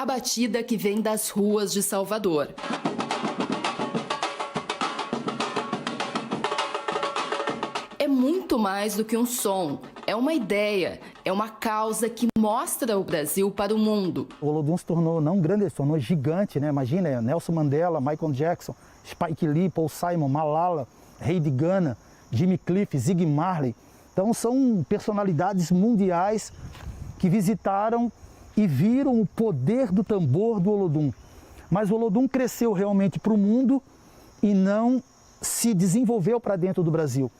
A batida que vem das ruas de Salvador. É muito mais do que um som, é uma ideia, é uma causa que mostra o Brasil para o mundo. O Olodum se tornou, não grande, se tornou gigante, né? Imagina, Nelson Mandela, Michael Jackson, Spike Lee, Paul Simon, Malala, Rei de Gana, Jimmy Cliff, Zig Marley. Então são personalidades mundiais que visitaram e viram o poder do tambor do Olodum. Mas o Olodum cresceu realmente para o mundo e não se desenvolveu para dentro do Brasil.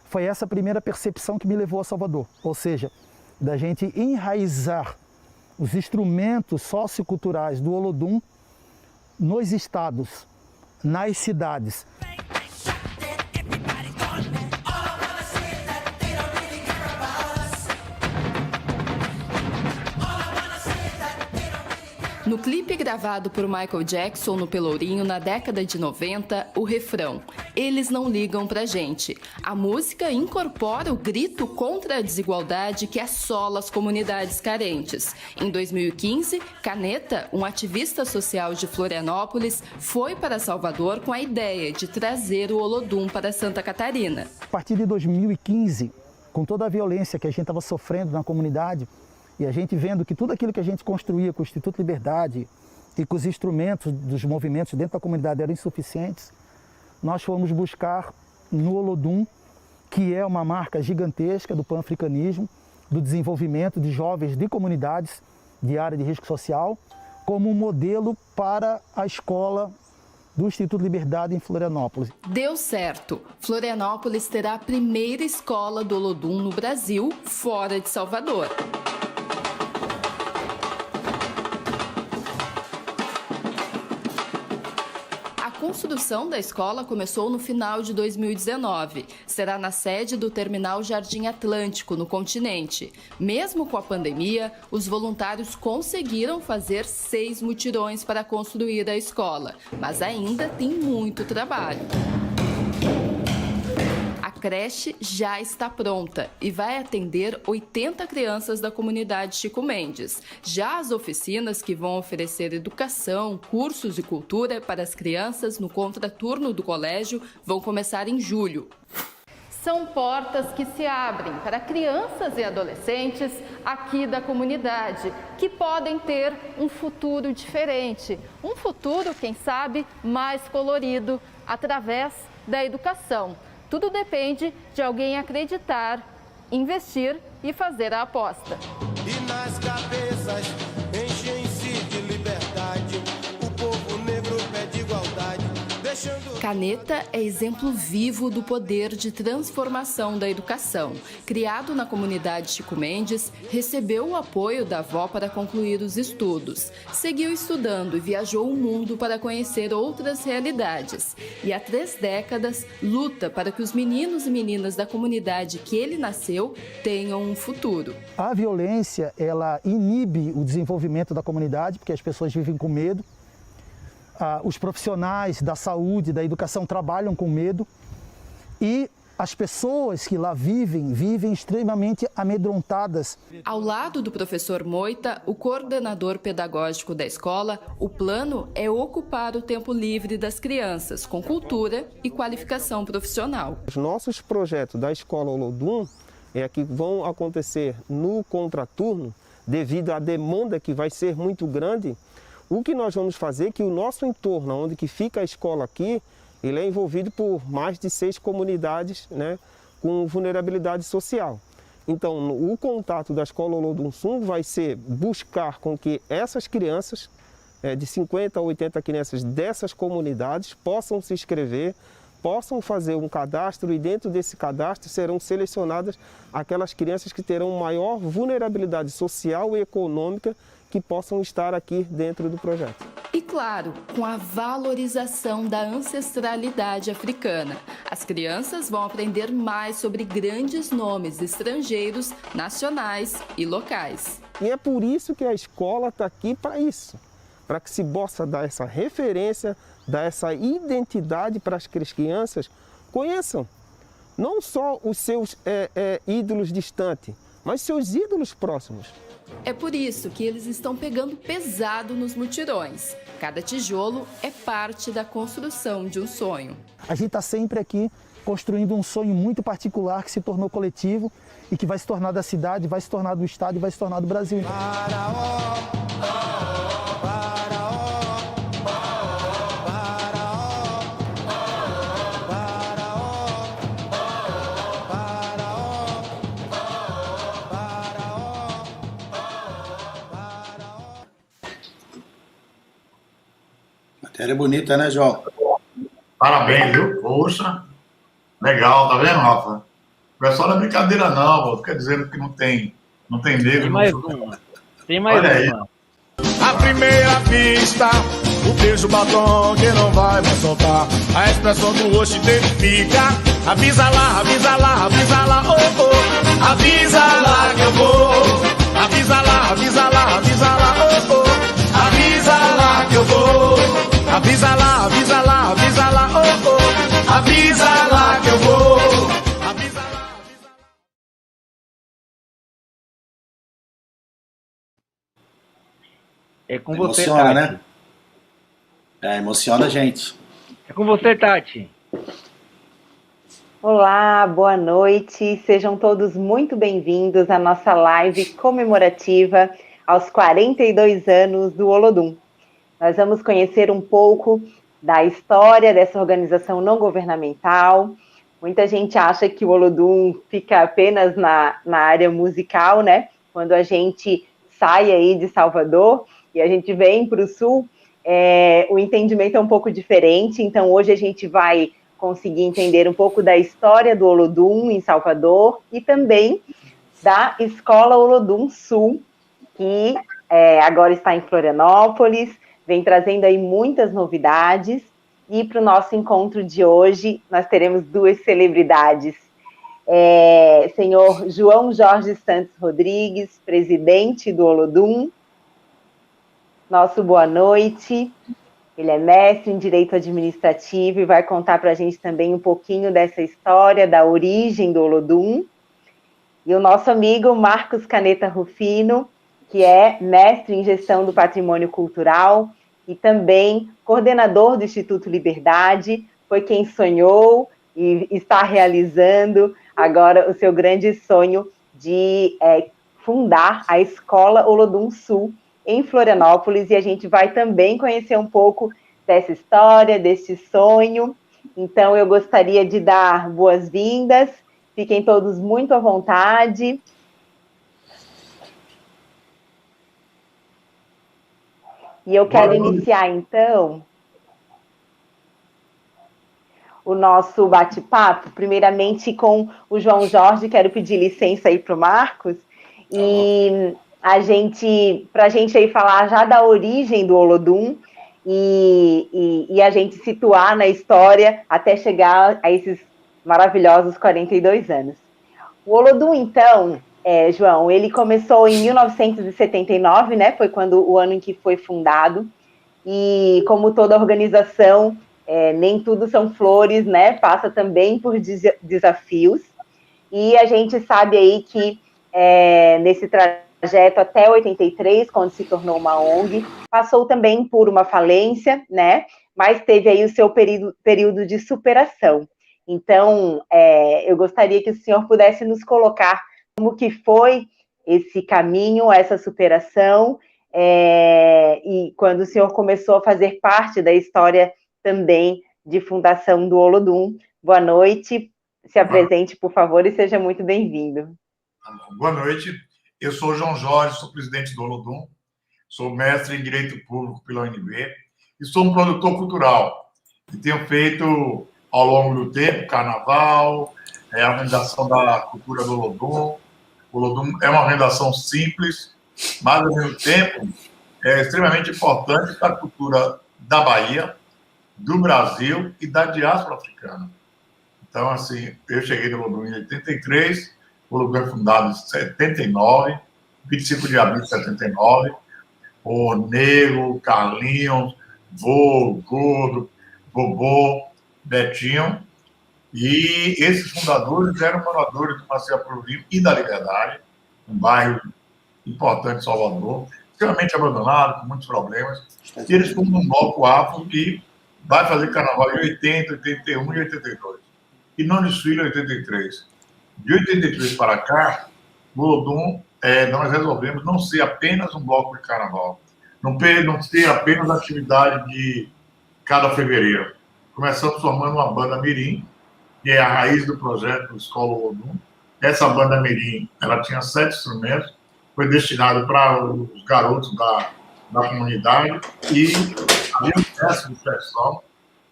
Foi essa a primeira percepção que me levou a Salvador, ou seja, da gente enraizar os instrumentos socioculturais do Olodum nos estados, nas cidades. No clipe gravado por Michael Jackson no Pelourinho na década de 90, o refrão "Eles não ligam pra gente". A música incorpora o grito contra a desigualdade que assola as comunidades carentes. Em 2015, Caneta, um ativista social de Florianópolis, foi para Salvador com a ideia de trazer o Olodum para Santa Catarina. A partir de 2015, com toda a violência que a gente estava sofrendo na comunidade, e a gente vendo que tudo aquilo que a gente construía com o Instituto Liberdade e com os instrumentos dos movimentos dentro da comunidade eram insuficientes, nós fomos buscar no Olodum, que é uma marca gigantesca do pan-africanismo, do desenvolvimento de jovens de comunidades de área de risco social, como um modelo para a escola do Instituto Liberdade em Florianópolis. Deu certo! Florianópolis terá a primeira escola do Olodum no Brasil, fora de Salvador. A construção da escola começou no final de 2019. Será na sede do Terminal Jardim Atlântico, no continente. Mesmo com a pandemia, os voluntários conseguiram fazer 6 mutirões para construir a escola, mas ainda tem muito trabalho. A creche já está pronta e vai atender 80 crianças da comunidade Chico Mendes. Já as oficinas que vão oferecer educação, cursos e cultura para as crianças no contraturno do colégio vão começar em julho. São portas que se abrem para crianças e adolescentes aqui da comunidade, que podem ter um futuro diferente, um futuro, quem sabe, mais colorido, através da educação. Tudo depende de alguém acreditar, investir e fazer a aposta. E nas cabeças enchem-se de liberdade, o povo negro pede igualdade, deixando... Caneta é exemplo vivo do poder de transformação da educação. Criado na comunidade Chico Mendes, recebeu o apoio da avó para concluir os estudos. Seguiu estudando e viajou o mundo para conhecer outras realidades. E há 3 décadas, luta para que os meninos e meninas da comunidade que ele nasceu tenham um futuro. A violência, ela inibe o desenvolvimento da comunidade, porque as pessoas vivem com medo. Os profissionais da saúde, da educação trabalham com medo e as pessoas que lá vivem extremamente amedrontadas. Ao lado do professor Moita, o coordenador pedagógico da escola, o plano é ocupar o tempo livre das crianças com cultura e qualificação profissional. Os nossos projetos da Escola Olodum que vão acontecer no contraturno, devido à demanda que vai ser muito grande. O que nós vamos fazer é que o nosso entorno, onde que fica a escola aqui, ele é envolvido por mais de 6 comunidades, né, com vulnerabilidade social. Então, o contato da Escola Olodum Sungo vai ser buscar com que essas crianças, de 50 a 80 crianças dessas comunidades, possam se inscrever, possam fazer um cadastro e dentro desse cadastro serão selecionadas aquelas crianças que terão maior vulnerabilidade social e econômica que possam estar aqui dentro do projeto. E claro, com a valorização da ancestralidade africana. As crianças vão aprender mais sobre grandes nomes estrangeiros, nacionais e locais. E é por isso que a escola está aqui para isso, para que se possa dar essa referência, dar essa identidade para que as crianças conheçam não só os seus ídolos distantes, mas seus ídolos próximos. É por isso que eles estão pegando pesado nos mutirões. Cada tijolo é parte da construção de um sonho. A gente está sempre aqui construindo um sonho muito particular que se tornou coletivo e que vai se tornar da cidade, vai se tornar do estado e vai se tornar do Brasil. Matéria bonita, né, João? Parabéns, viu? Poxa, legal, tá vendo, Rafa? O pessoal não é brincadeira, não, pô. Fica dizendo que não tem negro. Tem mais uma. Tem mais Olha uma. À primeira vista, o beijo batom que não vai mais soltar. A expressão do rosto identifica. Avisa lá, avisa lá, avisa lá, oh, oh. Avisa lá que eu vou. Avisa lá, avisa lá, avisa lá, oh, oh. Avisa lá que eu vou. Avisa lá, avisa lá, avisa lá, oh, oh. Avisa lá que eu vou. Avisa lá, avisa lá. É com você, Emociona, Tati. né? Emociona a gente. É com você, Tati. Olá, boa noite. Sejam todos muito bem-vindos à nossa live comemorativa aos 42 anos do Olodum. Nós vamos conhecer um pouco da história dessa organização não governamental. Muita gente acha que o Olodum fica apenas na área musical, né? Quando a gente sai aí de Salvador e a gente vem para o Sul, o entendimento é um pouco diferente. Então, hoje a gente vai conseguir entender um pouco da história do Olodum em Salvador e também da Escola Olodum Sul, que agora está em Florianópolis, vem trazendo aí muitas novidades. E para o nosso encontro de hoje, nós teremos duas celebridades. Senhor João Jorge Santos Rodrigues, presidente do Olodum. Nosso boa noite. Ele é mestre em Direito Administrativo e vai contar para a gente também um pouquinho dessa história, da origem do Olodum. E o nosso amigo Marcos Caneta Rufino, que é mestre em Gestão do Patrimônio Cultural e também coordenador do Instituto Liberdade, foi quem sonhou e está realizando agora o seu grande sonho de fundar a Escola Olodum Sul em Florianópolis, e a gente vai também conhecer um pouco dessa história, desse sonho. Então, eu gostaria de dar boas-vindas, fiquem todos muito à vontade. E eu quero iniciar, então, o nosso bate-papo, primeiramente com o João Jorge. Quero pedir licença aí para o Marcos, e para a gente aí falar já da origem do Olodum e a gente situar na história até chegar a esses maravilhosos 42 anos. O Olodum, então, João, ele começou em 1979, né? Foi o ano em que foi fundado. E como toda organização, nem tudo são flores, né? Passa também por desafios. E a gente sabe aí que nesse trajeto até 83, quando se tornou uma ONG, passou também por uma falência, né? Mas teve aí o seu período de superação. Então, eu gostaria que o senhor pudesse nos colocar como que foi esse caminho, essa superação, e quando o senhor começou a fazer parte da história também de fundação do Olodum. Boa noite, se apresente, por favor, e seja muito bem-vindo. Boa noite, eu sou João Jorge, sou presidente do Olodum, sou mestre em Direito Público pela UNB e sou um produtor cultural e tenho feito ao longo do tempo carnaval, a organização da cultura do Olodum. O Olodum é uma organização simples, mas ao mesmo tempo é extremamente importante para a cultura da Bahia, do Brasil e da diáspora africana. Então, assim, eu cheguei no Olodum em 83, o Olodum foi fundado em 79, 25 de abril de 79, o Nego, Carlinhos, Vô, Gordo, Bobô, Betinho, e esses fundadores eram moradores do Passeio Provim e da Liberdade, um bairro importante de Salvador, extremamente abandonado, com muitos problemas. E eles formam um bloco afro que vai fazer carnaval em 80, 81 e 82. E não desfila em 83. De 83 para cá, o Olodum, nós resolvemos não ser apenas um bloco de carnaval, não ter apenas atividade de cada fevereiro. Começamos formando uma banda mirim, que é a raiz do projeto Escola Olodum. Essa banda mirim, ela tinha 7 instrumentos, foi destinado para os garotos da comunidade e havia um mestre de percussão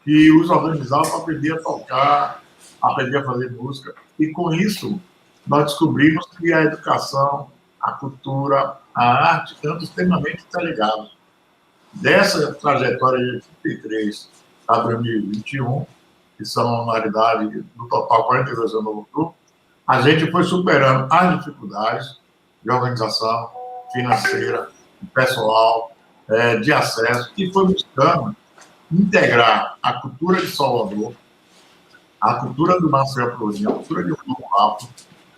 que os organizava para aprender a tocar, aprender a fazer música. E com isso, nós descobrimos que a educação, a cultura, a arte estão extremamente interligados. Dessa trajetória de 83 a 2021, que são, na realidade, no total 42 anos no grupo, a gente foi superando as dificuldades de organização financeira, pessoal, de acesso, e foi buscando integrar a cultura de Salvador, a cultura do Marcel Proudhon, a cultura de Alto,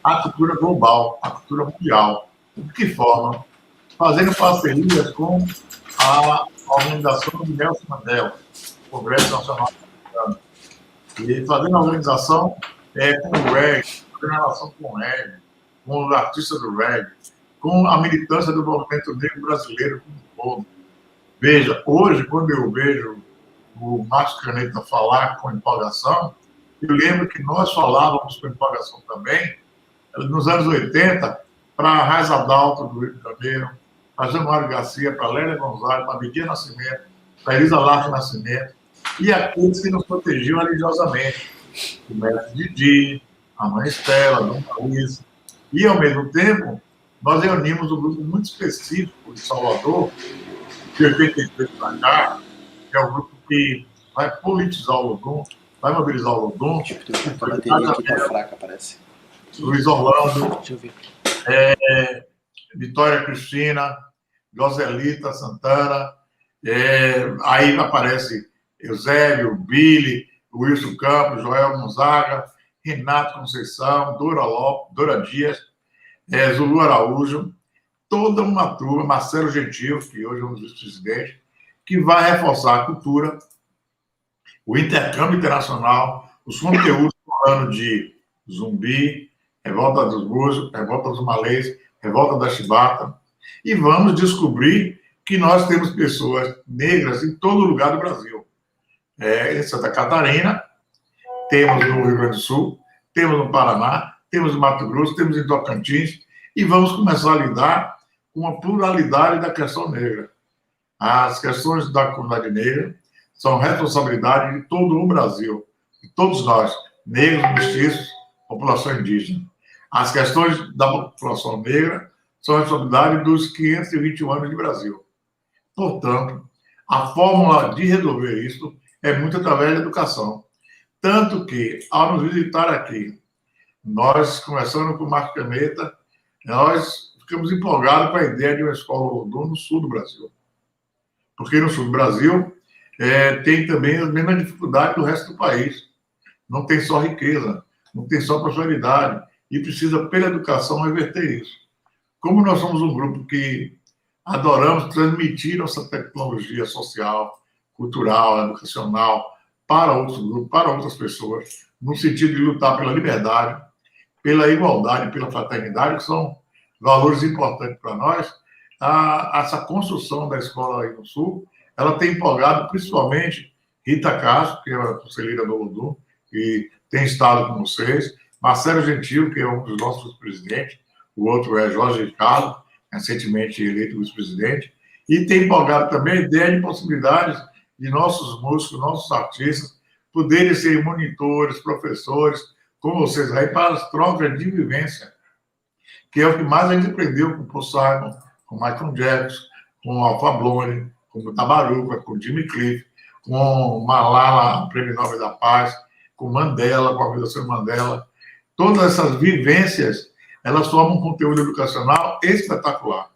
a cultura global, a cultura mundial. De que forma? Fazendo parcerias com a organização de Nelson Mandela, o Congresso Nacional Americano, e fazendo a organização com o reggae, fazendo relação com o reggae, com os artistas do reggae, com a militância do movimento negro brasileiro como um todo. Veja, hoje, quando eu vejo o Marcos Caneta falar com empolgação, eu lembro que nós falávamos com empolgação também, nos anos 80, para a Raiz Adalto do Rio de Janeiro, para Januário Garcia, para Lélia Gonzalez, para Bidia Nascimento, para Elisa Larte Nascimento, e aqueles que nos protegiam religiosamente, o mestre Didi, a mãe Estela, a Dona Luísa. E, ao mesmo tempo, nós reunimos um grupo muito específico de Salvador, de 83 para cá, que é o grupo que vai politizar o Olodum, vai mobilizar o Olodum. A bateria aqui tá fraca, parece. Luiz Orlando, Deixa eu ver. Vitória Cristina, Joselita Santana, aí aparece Eusébio, Billy, Wilson Campos, Joel Gonzaga, Renato Conceição, Dora Lopes, Dora Dias, Zulu Araújo, toda uma turma, Marcelo Gentil, que hoje é um dos vice-presidentes, que vai reforçar a cultura, o intercâmbio internacional, os conteúdos falando de Zumbi, Revolta dos Búzios, Revolta dos Malês, Revolta da Chibata, e vamos descobrir que nós temos pessoas negras em todo lugar do Brasil. Em Santa Catarina, temos no Rio Grande do Sul, temos no Paraná, temos no Mato Grosso, temos em Tocantins, e vamos começar a lidar com a pluralidade da questão negra. As questões da comunidade negra são responsabilidade de todo o Brasil, de todos nós, negros, mestiços, população indígena. As questões da população negra são responsabilidade dos 521 anos de Brasil. Portanto, a fórmula de resolver isso é muito através da educação. Tanto que, ao nos visitar aqui, nós, começando com o Marcos Caneta, nós ficamos empolgados com a ideia de uma escola Olodum no sul do Brasil. Porque no sul do Brasil tem também as mesmas dificuldades do resto do país. Não tem só riqueza, não tem só prosperidade, e precisa, pela educação, reverter isso. Como nós somos um grupo que adoramos transmitir nossa tecnologia social, cultural, educacional, para outros grupos, para outras pessoas, no sentido de lutar pela liberdade, pela igualdade, pela fraternidade, que são valores importantes para nós, essa construção da escola aí no Sul, ela tem empolgado principalmente Rita Castro, que é a conselheira do Olodum, que tem estado com vocês, Marcelo Gentil, que é um dos nossos presidentes, o outro é Jorge Ricardo, recentemente eleito vice-presidente, e tem empolgado também a ideia de possibilidades de nossos músicos, nossos artistas, poderem ser monitores, professores, como vocês aí, para as trocas de vivência, que é o que mais a gente aprendeu com o Paul Simon, com o Michael Jackson, com o Alpha Blondy, com o Tabaruca, com o Jimmy Cliff, com Malala, Prêmio Nobel da Paz, com Mandela, com a Fundação Mandela. Todas essas vivências, elas formam um conteúdo educacional espetacular.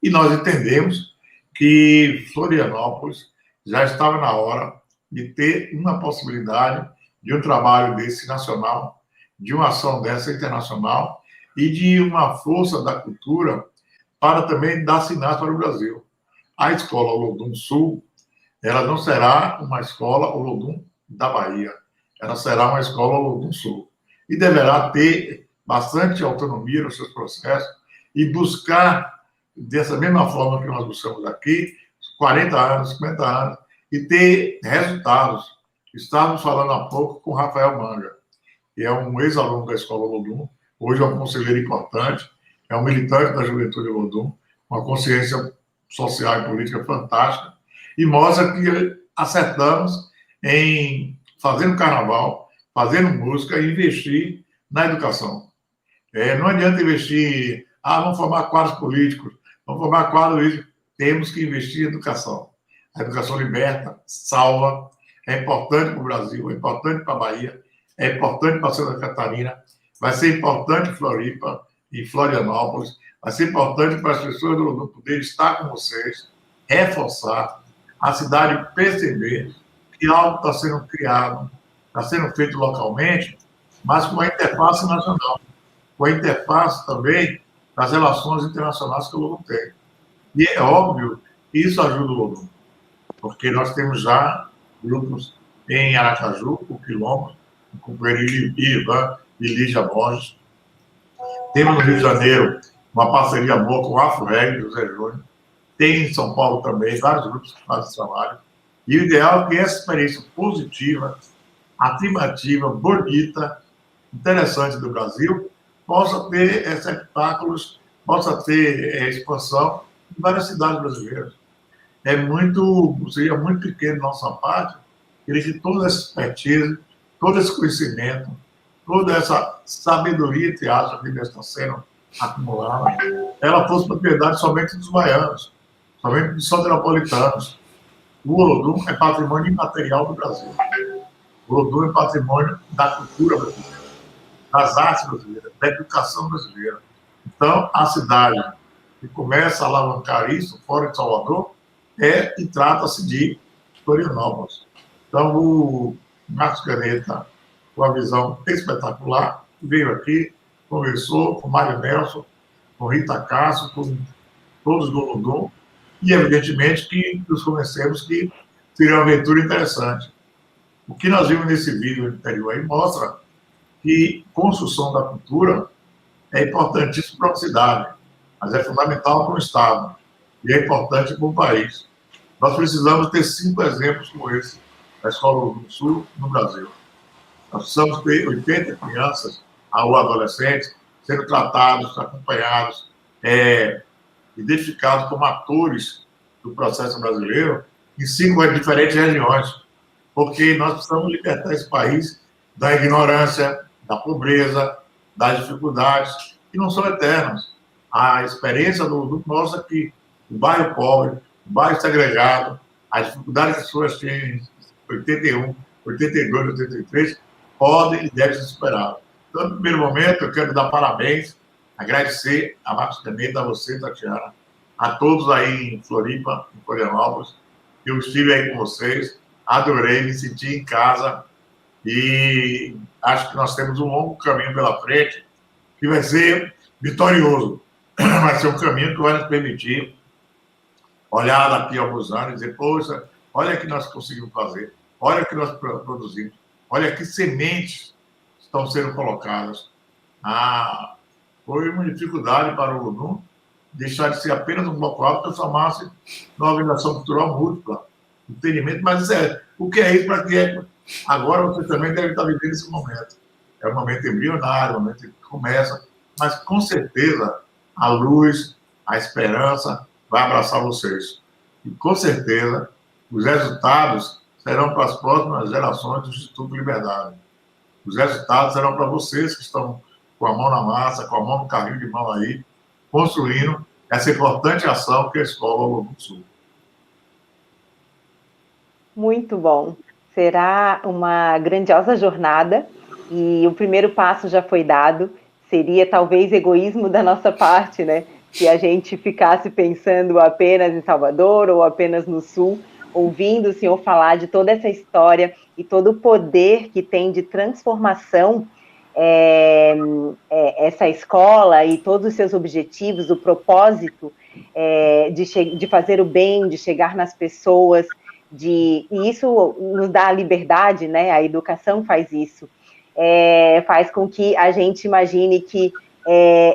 E nós entendemos que Florianópolis já estava na hora de ter uma possibilidade de um trabalho desse nacional, de uma ação dessa internacional, e de uma força da cultura para também dar sinais para o Brasil. A escola Olodum Sul, ela não será uma escola Olodum da Bahia, ela será uma escola Olodum Sul. E deverá ter bastante autonomia nos seus processos e buscar, dessa mesma forma que nós buscamos aqui, 40 anos, 50 anos, e ter resultados. Estávamos falando há pouco com o Rafael Manga, que é um ex-aluno da escola Olodum, hoje é um conselheiro importante, é um militante da juventude Olodum, uma consciência social e política fantástica, e mostra que acertamos em fazer um carnaval, fazendo música e investir na educação. Não adianta investir, vamos formar quadros políticos, vamos formar quadros políticos. Temos que investir em educação. A educação liberta, salva, é importante para o Brasil, é importante para a Bahia, é importante para Santa Catarina, vai ser importante em Floripa e Florianópolis, vai ser importante para as pessoas do Olodum poder estar com vocês, reforçar, a cidade perceber que algo está sendo criado, está sendo feito localmente, mas com a interface nacional, com a interface também das relações internacionais que o Olodum tem. E é óbvio que isso ajuda o Olodum, porque nós temos já grupos em Aracaju, com Quilombo, com Perili Ivan e Lígia Borges. Temos no Rio de Janeiro uma parceria boa com o Afro Reggae, José Júnior. Tem em São Paulo também vários grupos que fazem trabalho. E o ideal é que essa experiência positiva, afirmativa, bonita, interessante do Brasil, possa ter receptáculos, possa ter expansão em várias cidades brasileiras. Seria muito pequeno da nossa parte, queria que toda essa expertise, todo esse conhecimento, toda essa sabedoria, entre aspas, que está sendo acumulada, ela fosse propriedade somente dos baianos, somente dos soteropolitanos. O Olodum é patrimônio imaterial do Brasil. O Olodum é patrimônio da cultura brasileira, das artes brasileiras, da educação brasileira. Então, a cidade que começa a alavancar isso fora de Salvador e trata-se de Florianópolis. Então, o Marcos Caneta, com a visão espetacular, veio aqui, conversou com o Mário Nelson, com Rita Castro, com todos do Olodum, e evidentemente que nos convencemos que seria uma aventura interessante. O que nós vimos nesse vídeo anterior aí mostra que construção da cultura é importantíssimo para a cidade, mas é fundamental para o Estado e é importante para o país. Nós precisamos ter 5 exemplos como esse da Escola do Sul no Brasil. Nós precisamos ter 80 crianças ou adolescentes sendo tratados, acompanhados, identificados como atores do processo brasileiro em 5 diferentes regiões, porque nós precisamos libertar esse país da ignorância, da pobreza, das dificuldades, que não são eternas. A experiência do mostra que o bairro pobre, o bairro segregado, as dificuldades que as pessoas têm em 81, 82, 83, podem e devem ser superadas. Então, no primeiro momento, eu quero dar parabéns, agradecer a Marcos Caneta, a você, Tatiana, a todos aí em Floripa, em Florianópolis. Eu estive aí com vocês, adorei, me senti em casa e acho que nós temos um longo caminho pela frente que vai ser vitorioso. Vai ser um caminho que vai nos permitir olhar daqui a alguns anos e dizer, poxa, olha o que nós conseguimos fazer, olha o que nós produzimos, olha que sementes estão sendo colocadas. Foi uma dificuldade para o Olodum deixar de ser apenas um bloco alto, transformar-se numa organização cultural múltipla, entendimento, mas o que é isso para que agora você também deve estar vivendo esse momento. É um momento embrionário, um momento que começa, mas com certeza a luz, a esperança vai abraçar vocês. E com certeza os resultados serão para as próximas gerações do Instituto Liberdade. Os resultados serão para vocês que estão com a mão na massa, com a mão no carrinho de mão aí, construindo essa importante ação que é a Escola Olodum Sul. Muito bom. Será uma grandiosa jornada e o primeiro passo já foi dado. Seria talvez egoísmo da nossa parte, né? Se a gente ficasse pensando apenas em Salvador ou apenas no Sul, ouvindo o senhor falar de toda essa história e todo o poder que tem de transformação essa escola e todos os seus objetivos, o propósito de fazer o bem, de chegar nas pessoas, e isso nos dá a liberdade, né? A educação faz isso. Faz com que a gente imagine que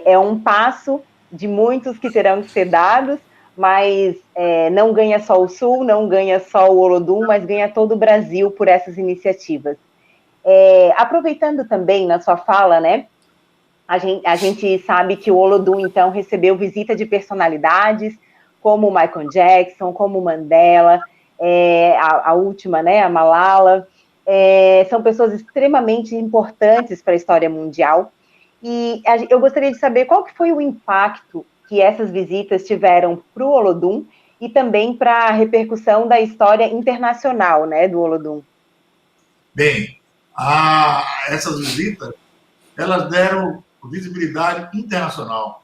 é um passo de muitos que terão que ser dados, mas não ganha só o Sul, não ganha só o Olodum, mas ganha todo o Brasil por essas iniciativas. Aproveitando também na sua fala, né, a gente sabe que o Olodum, então, recebeu visita de personalidades como o Michael Jackson, como o Mandela, a última, né, a Malala, são pessoas extremamente importantes para a história mundial. E eu gostaria de saber qual que foi o impacto que essas visitas tiveram para o Olodum e também para a repercussão da história internacional, né, do Olodum. Bem, essas visitas, elas deram visibilidade internacional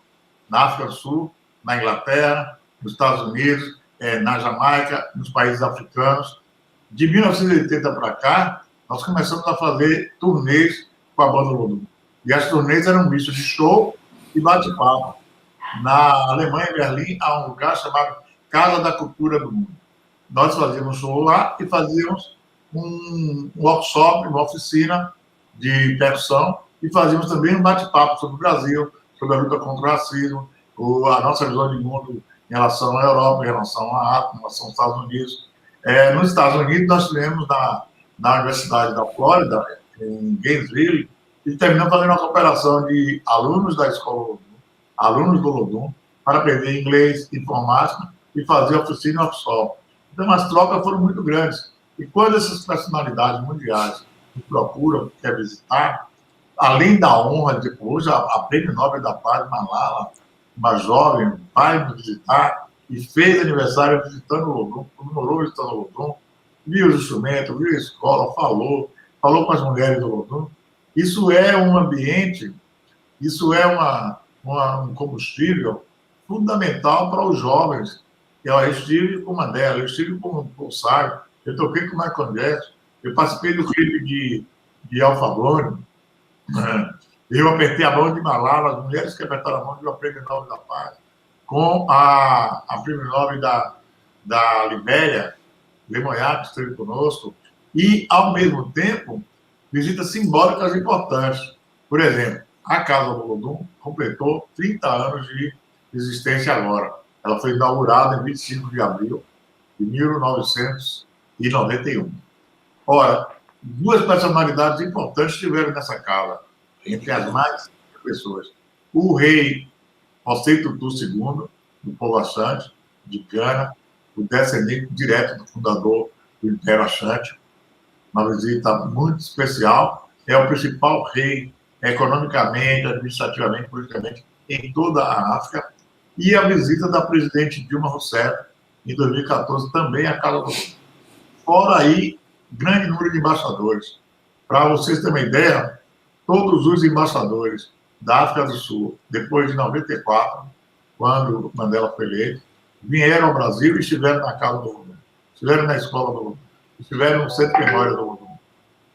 na África do Sul, na Inglaterra, nos Estados Unidos, na Jamaica, nos países africanos. De 1980 para cá, nós começamos a fazer turnês com a banda Olodum. E as turnês eram um misto de show e bate-papo. Na Alemanha, em Berlim, há um lugar chamado Casa da Cultura do Mundo. Nós fazíamos show lá e fazíamos um workshop, uma oficina de percussão, e fazíamos também um bate-papo sobre o Brasil, sobre a luta contra o racismo, a nossa visão de mundo em relação à Europa, em relação à África, em relação aos Estados Unidos. Nos Estados Unidos, nós tivemos na Universidade da Flórida, em Gainesville, e terminamos fazendo uma cooperação de alunos da escola Olodum, alunos do Olodum, para aprender inglês, informática e fazer oficina e workshop. Então, as trocas foram muito grandes. E quando essas personalidades mundiais me procuram, quer visitar, além da honra de hoje, a Prêmio Nobel da Paz, Malala, uma jovem, vai nos visitar e fez aniversário visitando o Olodum, comemorou visitando o Olodum, viu os instrumentos, viu a escola, falou com as mulheres do Olodum. Isso é um ambiente, isso é um combustível fundamental para os jovens. Eu estive com Mandela, eu estive com o Paul Simon, eu toquei com o Michael Jackson, eu participei do clipe de Alpha Blondy, eu apertei a mão de Malala, as mulheres que apertaram a mão de uma Prêmio Nobel da Paz, com a Prêmio Nobel da Libéria, Lemonhac, que esteve conosco, e, ao mesmo tempo, visitas simbólicas importantes. Por exemplo, a Casa do Olodum completou 30 anos de existência agora. Ela foi inaugurada em 25 de abril de 1991. Ora, duas personalidades importantes estiveram nessa casa, entre as mais pessoas. O rei José Tutu II, do povo Ashanti, de Gana, o descendente direto do fundador do Império Ashanti, uma visita muito especial, é o principal rei economicamente, administrativamente, politicamente, em toda a África, e a visita da presidente Dilma Rousseff, em 2014, também à Casa do Olodum. Fora aí, grande número de embaixadores. Para vocês terem uma ideia, todos os embaixadores da África do Sul, depois de 94, quando Mandela foi eleito, vieram ao Brasil e estiveram na Casa do Olodum, estiveram na Escola do Olodum, estiveram no Centro de Memória do Olodum.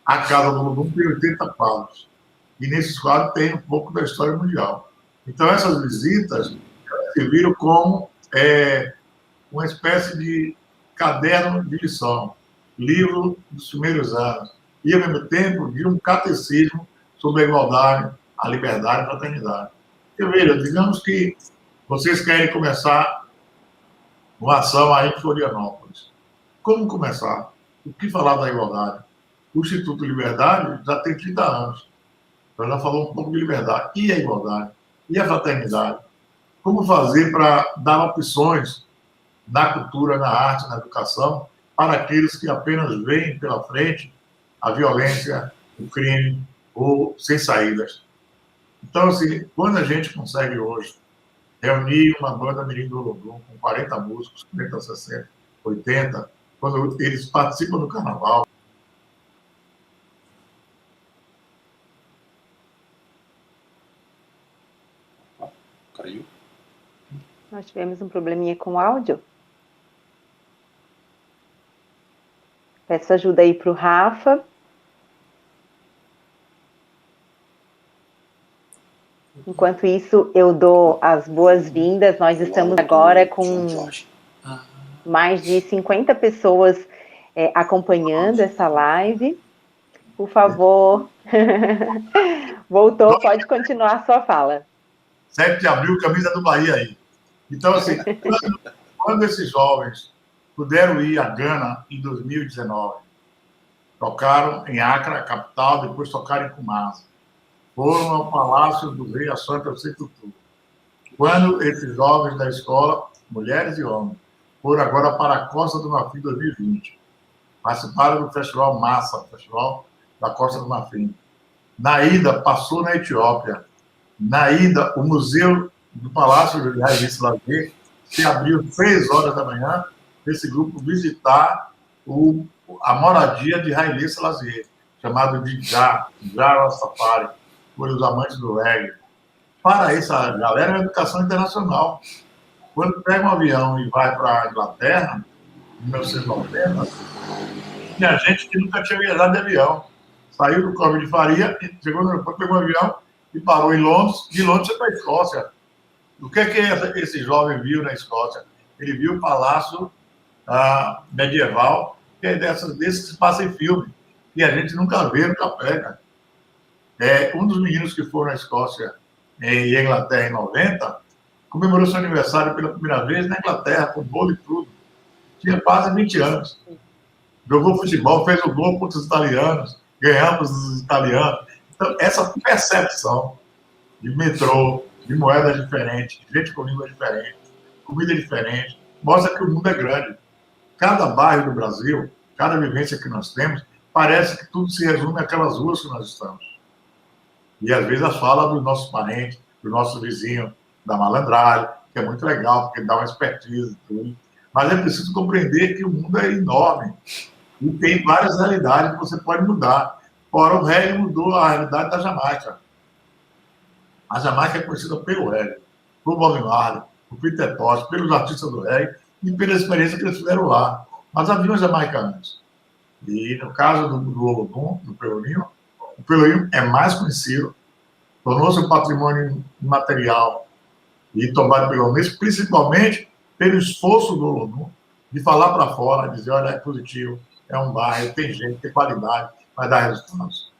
A Casa do Olodum tem 80 quadros, e nesses quadros tem um pouco da história mundial. Então, essas visitas serviram como uma espécie de caderno de lição, livro dos primeiros anos, e, ao mesmo tempo, de um catecismo sobre a igualdade, a liberdade e a fraternidade. Porque, veja, digamos que vocês querem começar uma ação aí em Florianópolis. Como começar? O que falar da igualdade? O Instituto Liberdade já tem 30 anos. Então, já falou um pouco de liberdade. E a igualdade? E a fraternidade? Como fazer para dar opções na cultura, na arte, na educação, para aqueles que apenas veem pela frente a violência, o crime, ou sem saídas? Então, assim, quando a gente consegue hoje reunir uma banda mirim do Olodum com 40 músicos, 50, 60, 80, quando eles participam do carnaval. Caiu? Nós tivemos um probleminha com o áudio. Peço ajuda aí para o Rafa. Enquanto isso, eu dou as boas-vindas. Nós estamos agora com mais de 50 pessoas acompanhando essa live. Por favor. Voltou, pode continuar a sua fala. 7 de abril, camisa do Bahia aí. Então, assim, quando esses jovens puderam ir a Gana em 2019, tocaram em Accra, capital, depois tocaram em Kumasi. Foram ao Palácio do Rei Assanto Tutu. Quando esses jovens da escola, mulheres e homens, foram agora para a Costa do Marfim 2020. Participaram do Festival Massa, Festival da Costa do Marfim. Na ida, passou na Etiópia. Na ida, o Museu do Palácio de Haile Selassie se abriu 3 horas da manhã para esse grupo visitar a moradia de Haile Selassie, chamado de Jah Rastafari, por os amantes do reggae. Para essa galera, é uma educação internacional. Quando pega um avião e vai para a Inglaterra, em 1990, tinha gente que nunca tinha viajado de avião. Saiu do Cove de Faria, chegou no aeroporto, pegou um avião e parou em Londres. De Londres foi para a Escócia. O que esse jovem viu na Escócia? Ele viu o palácio medieval, que é desses que se passa em filme, e a gente nunca vê, nunca pega. Um dos meninos que foram à Escócia e Inglaterra em 90, comemorou seu aniversário pela primeira vez na Inglaterra, com bolo e tudo. Tinha quase 20 anos. Jogou futebol, fez o gol contra os italianos, ganhamos dos italianos. Então, essa percepção de metrô, de moedas diferentes, de gente com língua diferente, comida diferente, mostra que o mundo é grande. Cada bairro do Brasil, cada vivência que nós temos, parece que tudo se resume àquelas ruas que nós estamos. E, às vezes, a fala dos nossos parentes, do nosso vizinho, da malandragem, que é muito legal, porque dá uma expertise e tudo. Mas é preciso compreender que o mundo é enorme e tem várias realidades que você pode mudar. Ora, o reggae mudou a realidade da Jamaica. A Jamaica é conhecida pelo reggae, por Bob Marley, por Peter Tosh, pelos artistas do reggae e pela experiência que eles fizeram lá. Mas havia jamaicanos. E, no caso do Olodum, do Pelourinho, o Pelourinho é mais conhecido, tornou-se um patrimônio imaterial e tomado pelo Unesco, principalmente pelo esforço do Olodum de falar para fora, dizer, olha, é positivo, é um bairro, tem gente, tem qualidade, vai dar resultados.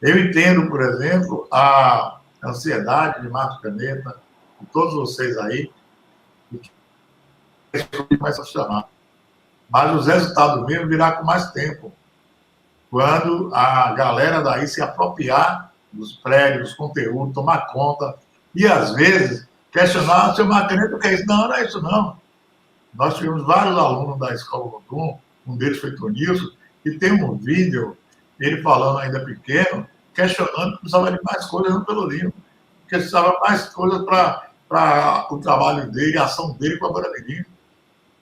Eu entendo, por exemplo, a ansiedade de Marcos Caneta, de todos vocês aí, que começa a chamar. Mas os resultados mesmo virá com mais tempo, quando a galera daí se apropriar dos prédios, dos conteúdos, tomar conta, e às vezes questionar, seu Marcaneta, o que é isso? Não, não é isso não. Nós tivemos vários alunos da Escola Olodum, um deles foi Tonilson, e tem um vídeo, ele falando ainda pequeno, questionando que precisava de mais coisas no Pelourinho, que precisava mais coisas para o trabalho dele, a ação dele com a Banda Neguinho.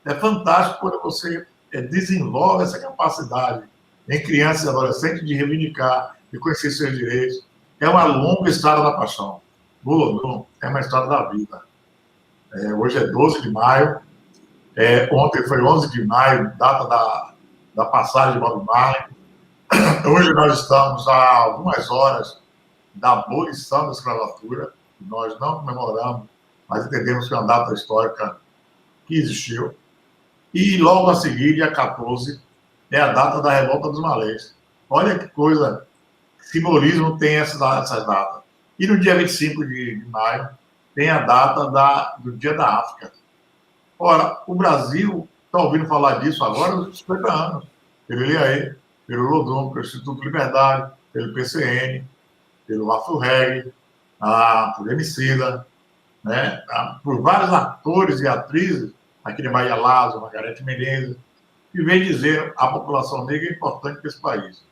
É fantástico quando você desenvolve essa capacidade em crianças e adolescentes de reivindicar, de conhecer seus direitos. É uma longa estrada da paixão. O Olodum é uma estrada da vida. Hoje é 12 de maio, ontem foi 11 de maio, data da passagem de Bob Marley. Hoje nós estamos a algumas horas da abolição da escravatura, que nós não comemoramos, mas entendemos que é uma data histórica que existiu. E logo a seguir, dia 14, é a data da Revolta dos Malês. Olha que coisa, simbolismo tem essas datas. E no dia 25 de maio, tem a data do Dia da África. Ora, o Brasil está ouvindo falar disso agora nos 50 anos. Pelo IAE, pelo Olodum, pelo Instituto Liberdade, pelo PCN, pelo Afro-Reggae, por Emicida, né? Por vários atores e atrizes, aqui de Maria Lazo, Margarete Menezes, que vem dizer a população negra é importante para esse país.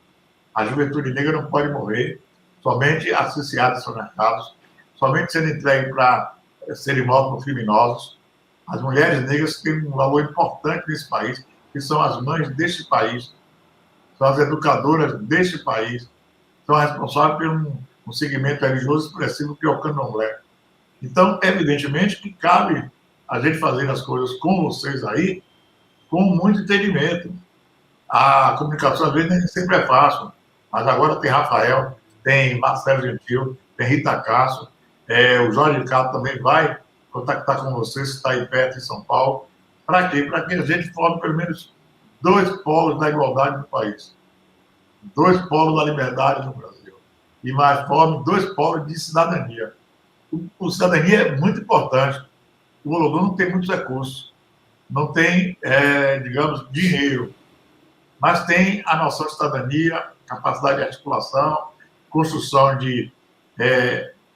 A juventude negra não pode morrer somente associada aos mercados, somente sendo entregue para serem mortos por criminosos. As mulheres negras têm um valor importante nesse país, que são as mães deste país, são as educadoras deste país, são responsáveis por um segmento religioso expressivo que é o candomblé. Então, evidentemente que cabe a gente fazer as coisas com vocês aí, com muito entendimento. A comunicação, às vezes, nem sempre é fácil, mas agora tem Rafael, tem Marcelo Gentil, tem Rita Castro, O Jorge Ricardo também vai contactar com você, se está aí perto em São Paulo. Para quê? Para que a gente forme pelo menos 2 polos da igualdade no país. 2 polos da liberdade no Brasil. E mais forme 2 polos de cidadania. O cidadania é muito importante. O Olodum não tem muitos recursos. Não tem, digamos, dinheiro. Mas tem a noção de cidadania, capacidade de articulação, construção de,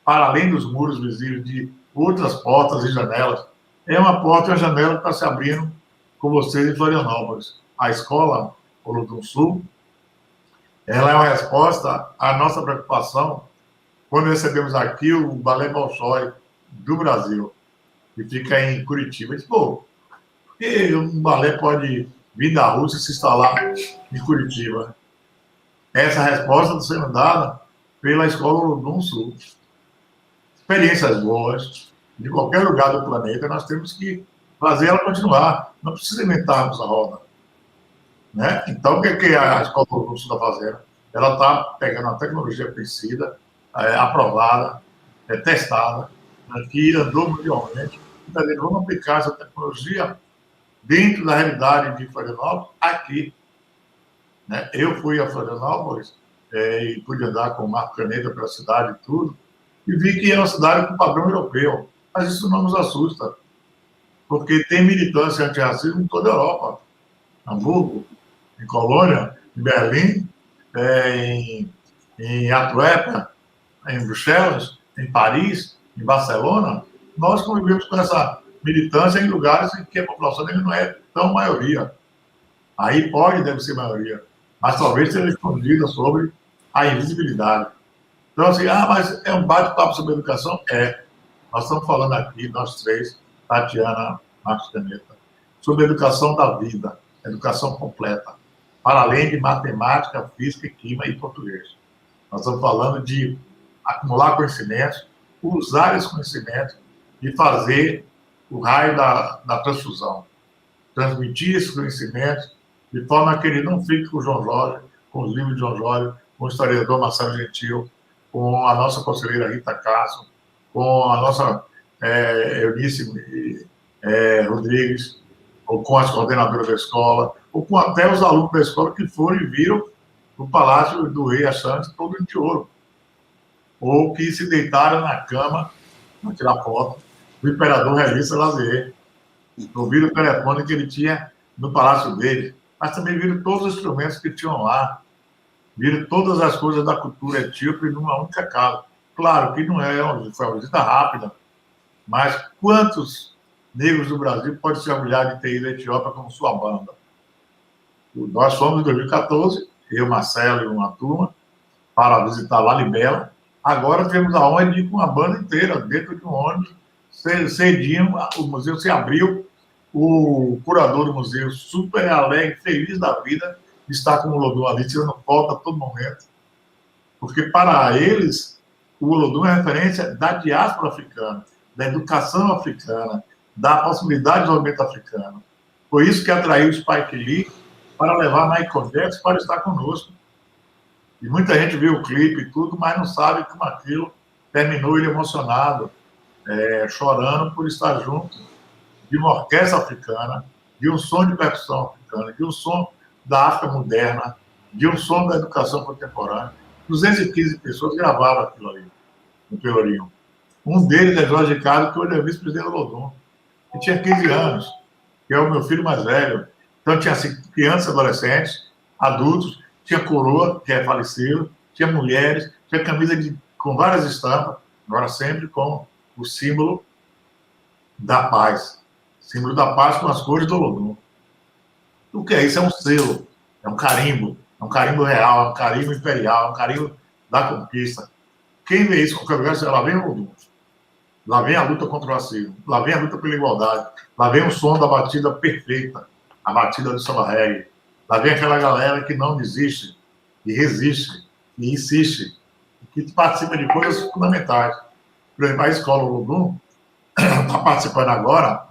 para além dos muros visíveis, de outras portas e janelas. É uma porta e uma janela que está se abrindo com vocês em Florianópolis. A escola Olodum Sul, ela é uma resposta à nossa preocupação quando recebemos aqui o Balé Bolshoi do Brasil, que fica em Curitiba. Disse, por que um balé pode vir da Rússia e se instalar em Curitiba? Essa resposta está sendo dada pela Escola Olodum Sul. Experiências boas, de qualquer lugar do planeta, nós temos que fazer ela continuar. Não precisa inventarmos a roda. Né? Então, o que a Escola Olodum Sul está fazendo? Ela está pegando uma tecnologia conhecida, aprovada, testada, que andou mundialmente, e está dizendo, vamos aplicar essa tecnologia dentro da realidade de Florianópolis, aqui. Né? Eu fui a Florianópolis e pude andar com o Marco Caneta pela cidade e tudo, e vi que é uma cidade com padrão europeu. Mas isso não nos assusta, porque tem militância antirracismo em toda a Europa. Hamburgo, em Colônia, em Berlim, em Antuérpia, em Bruxelas, em Paris, em Barcelona. Nós convivemos com essa militância em lugares em que a população não é tão maioria. Aí deve ser maioria, mas talvez seja escondida sobre a invisibilidade. Então, assim, mas é um bate-papo sobre educação? Nós estamos falando aqui, nós três, Tatiana, Marcos Caneta, sobre a educação da vida, educação completa, para além de matemática, física, química e português. Nós estamos falando de acumular conhecimentos, usar esse conhecimento e fazer o raio da transfusão. Transmitir esse conhecimento de forma que ele não fique com o João Jorge, com os livros de João Jorge, com o historiador Marcelo Gentil, com a nossa conselheira Rita Castro, com a nossa Eunice Rodrigues, ou com as coordenadoras da escola, ou com até os alunos da escola que foram e viram no Palácio do Rei Assange todo de ouro, ou que se deitaram na cama para tirar foto do imperador Relício Lazier, ouviram o telefone que ele tinha no palácio dele, mas também viram todos os instrumentos que tinham lá, viram todas as coisas da cultura etíope numa única casa. Claro que não foi uma visita rápida, mas quantos negros do Brasil podem se orgulhar de ter ido à Etiópia com sua banda? Nós fomos em 2014, eu, Marcelo e uma turma, para visitar Lalibela. Agora temos a honra de ir com a banda inteira, dentro de um ônibus, cedinho, o museu se abriu, o curador do museu, super alegre, feliz da vida, está com o Olodum ali, tirando foto a todo momento. Porque para eles, o Olodum é referência da diáspora africana, da educação africana, da possibilidade de desenvolvimento africano. Foi isso que atraiu o Spike Lee para levar Michael Jackson para estar conosco. E muita gente viu o clipe e tudo, mas não sabe como aquilo terminou ele emocionado, chorando por estar junto de uma orquestra africana, de um som de percussão africana, de um som da África moderna, de um som da educação contemporânea. 215 pessoas gravaram aquilo ali, no Pelourinho. Um deles é Jorge Ricardo, que hoje é vice-presidente do Olodum, que tinha 15 anos, que é o meu filho mais velho. Então, tinha assim, crianças, adolescentes, adultos, tinha coroa, que é falecido, tinha mulheres, tinha camisa com várias estampas, agora sempre com o símbolo da paz. Símbolo da paz com as cores do Olodum. O que é isso? É um selo, é um carimbo real, é um carimbo imperial, é um carimbo da conquista. Quem vê isso, qualquer lugar, lá vem o Olodum. Lá vem a luta contra o racismo, lá vem a luta pela igualdade, lá vem o som da batida perfeita, a batida do samba reggae, lá vem aquela galera que não desiste, e resiste, e insiste, que participa de coisas fundamentais. Por exemplo, a escola Olodum está participando agora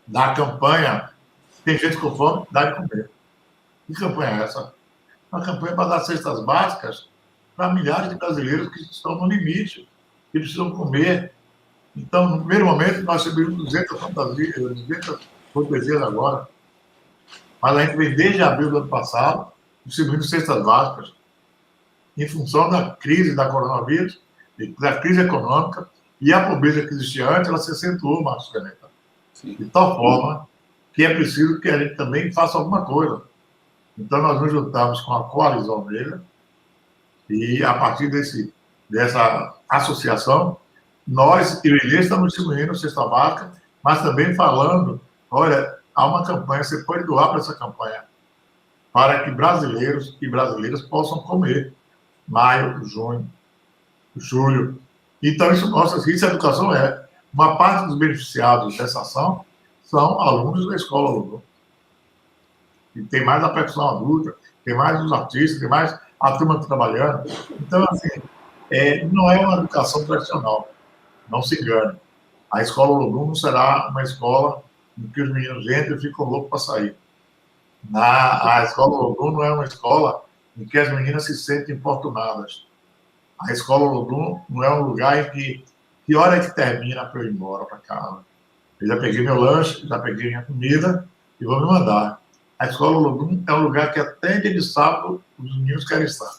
da campanha Tem Gente com Fome, dá de comer. Que campanha é essa? Uma campanha para dar cestas básicas para milhares de brasileiros que estão no limite. que precisam comer. Então, no primeiro momento, nós recebemos 200 fantasias, 200 fantasias agora. Mas a gente vem desde abril do ano passado distribuindo cestas básicas em função da crise da coronavírus, da crise econômica, e a pobreza que existia antes, ela se acentuou, Marcos Caneta. De tal forma que é preciso que a gente também faça alguma coisa. Então, nós nos juntamos com a Coalizão Negra e, a partir dessa associação, nós, igrejas, estamos distribuindo cesta básica, mas também falando, olha, há uma campanha, você pode doar para essa campanha, para que brasileiros e brasileiras possam comer. Maio, junho, julho. Então, isso mostra que isso a educação é. Uma parte dos beneficiados dessa ação são alunos da escola Lodum. E tem mais a percussão adulta, tem mais os artistas, tem mais a turma que está trabalhando. Então, assim, não é uma educação tradicional. Não se engane. A escola Lodum não será uma escola em que os meninos entram e ficam loucos para sair. A escola Lodum não é uma escola em que as meninas se sentem importunadas. A escola Lodum não é um lugar em que hora é que termina para eu ir embora para casa. Eu já peguei meu lanche, já peguei minha comida e vou me mandar. A escola Lodum é um lugar que até dia de sábado os meninos querem estar.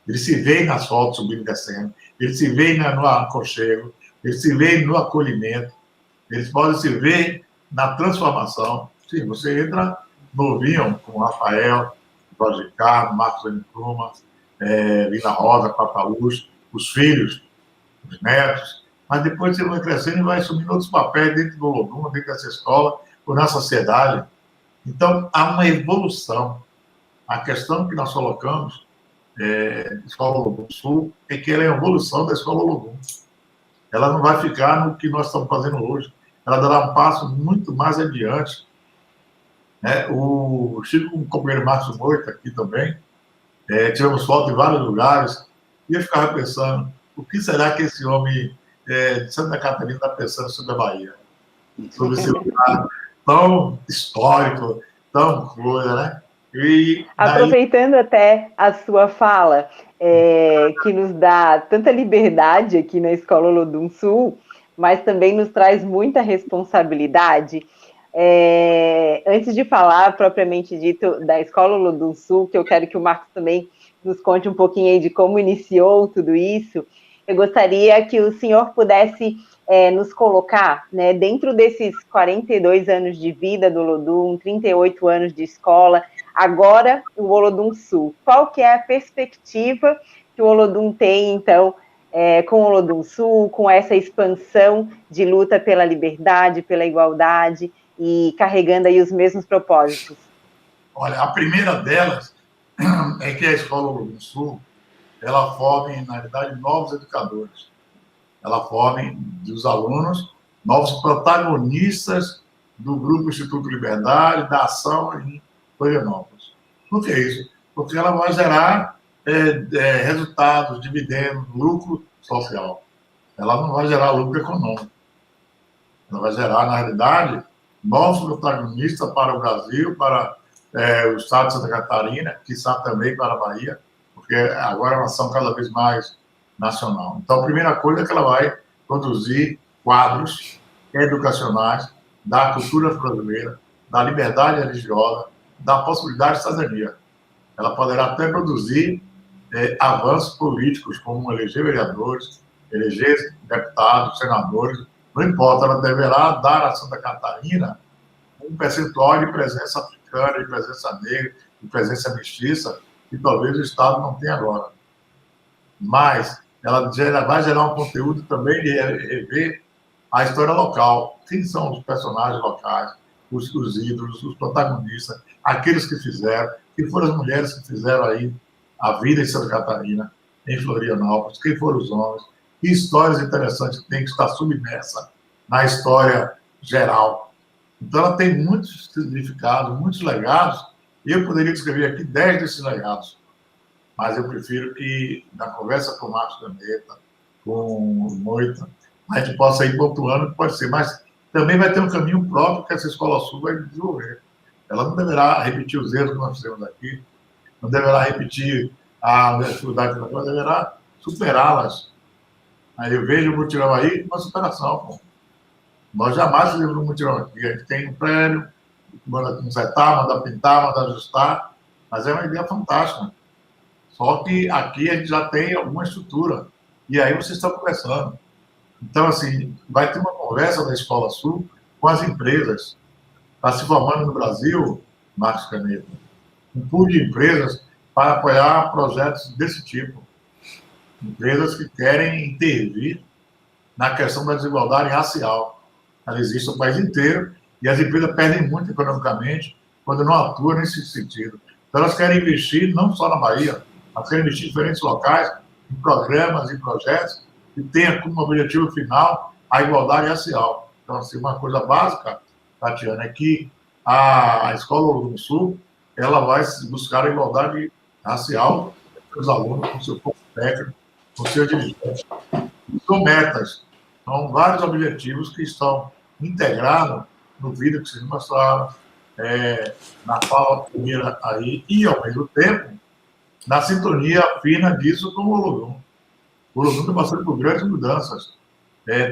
Eles se veem nas fotos subindo e descendo, eles se veem no aconchego, eles se veem no acolhimento, eles podem se ver na transformação. Sim, você entra novinho com o Rafael, Jorge Carlos, Marcos Anipruma, Lina Rosa, Papaluz, os filhos, os netos, mas depois você vai crescendo e vai assumindo outros papéis dentro do Lodum, dentro dessa escola, ou na sociedade. Então, há uma evolução. A questão que nós colocamos, Escola Lodum Sul, é que ela é a evolução da Escola Lodum. Ela não vai ficar no que nós estamos fazendo hoje. Ela dará um passo muito mais adiante. O Chico, com o companheiro Marcos Moita aqui também, tivemos foto em vários lugares, e eu ficava pensando, o que será que esse homem de Santa Catarina está pensando sobre a Bahia? Sobre esse lugar tão histórico, tão coisa, né? E aproveitando até a sua fala, que nos dá tanta liberdade aqui na Escola Lodum Sul, mas também nos traz muita responsabilidade. Antes de falar propriamente dito da Escola Lodum Sul, que eu quero que o Marcos também nos conte um pouquinho aí de como iniciou tudo isso, eu gostaria que o senhor pudesse nos colocar, né, dentro desses 42 anos de vida do Lodum, 38 anos de escola, agora o Olodum Sul. Qual que é a perspectiva que o Olodum tem, então, com o Olodum Sul, com essa expansão de luta pela liberdade, pela igualdade, e carregando aí os mesmos propósitos? Olha, a primeira delas é que a Escola Olodum Sul, ela forma, na realidade, novos educadores. Ela forma dos alunos novos protagonistas do Grupo Instituto Liberdade, da ação em Florianópolis. Por que isso? Porque ela vai gerar resultados, dividendos, lucro social. Ela não vai gerar lucro econômico. Ela vai gerar, na realidade, novos protagonistas para o Brasil, para o estado de Santa Catarina, quiçá também para a Bahia, porque agora é uma ação cada vez mais nacional. Então, a primeira coisa é que ela vai produzir quadros educacionais da cultura brasileira, da liberdade religiosa, da possibilidade de cidadania. Ela poderá até produzir avanços políticos, como eleger vereadores, eleger deputados, senadores, não importa, ela deverá dar a Santa Catarina um percentual de presença africana, de presença negra, de presença mestiça, que talvez o Estado não tenha agora. Mas ela vai gerar um conteúdo também de rever a história local. Quem são os personagens locais, os ídolos, os protagonistas, aqueles que fizeram, que foram as mulheres que fizeram aí a vida em Santa Catarina, em Florianópolis, quem foram os homens, que histórias interessantes que tem que estar submersa na história geral. Então, ela tem muitos significados, muitos legados, e eu poderia descrever aqui 10 desses legados, mas eu prefiro que, na conversa com o Marcos Caneta, com o Moita, a gente possa ir pontuando, que pode ser, mas também vai ter um caminho próprio que essa Escola Sul vai desenvolver. Ela não deverá repetir os erros que nós fizemos aqui, não deverá repetir a dificuldade que nós temos, deverá superá-las. Aí eu vejo o mutirão aí, uma superação, pô. Nós jamais fizemos um mutirão aqui. A gente tem um prédio, manda consertar, manda pintar, manda ajustar, mas é uma ideia fantástica. Só que aqui a gente já tem alguma estrutura. E aí vocês estão conversando. Então, assim, vai ter uma conversa da Escola Sul com as empresas. Está se formando no Brasil, Marcos Caneta, um pool de empresas para apoiar projetos desse tipo. Empresas que querem intervir na questão da desigualdade racial. Ela existe no país inteiro e as empresas perdem muito economicamente quando não atuam nesse sentido. Então, elas querem investir não só na Bahia, elas querem investir em diferentes locais, em programas e projetos que tenham como objetivo final a igualdade racial. Então, assim, uma coisa básica, Tatiana, é que a Escola do Sul ela vai buscar a igualdade racial com os alunos, com seu corpo técnico, com seus dirigentes. São metas, são vários objetivos que estão integrados no vídeo que vocês mostraram, na fala primeira aí, e ao mesmo tempo, na sintonia fina disso com o Olodum. O Olodum está passando por grandes mudanças.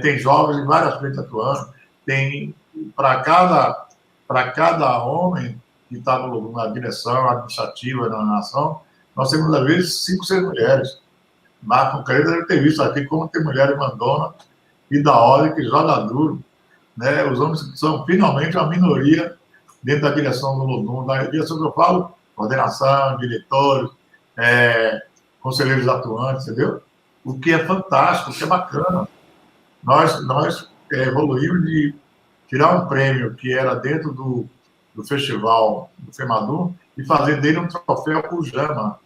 Tem jovens em várias frentes atuando, tem para cada homem que está na direção administrativa da nação, nós temos, às vezes, 5, 6 mulheres. Marco Caneta deve ter visto aqui como tem mulheres mandona e da ordem que joga duro. Né? Os homens são, finalmente, uma minoria dentro da direção do Olodum. Da direção que eu falo, coordenação, diretores, conselheiros atuantes, entendeu? O que é fantástico, o que é bacana. Nós evoluímos de tirar um prêmio que era dentro do festival do FEMADUM e fazer dele um troféu Pujama,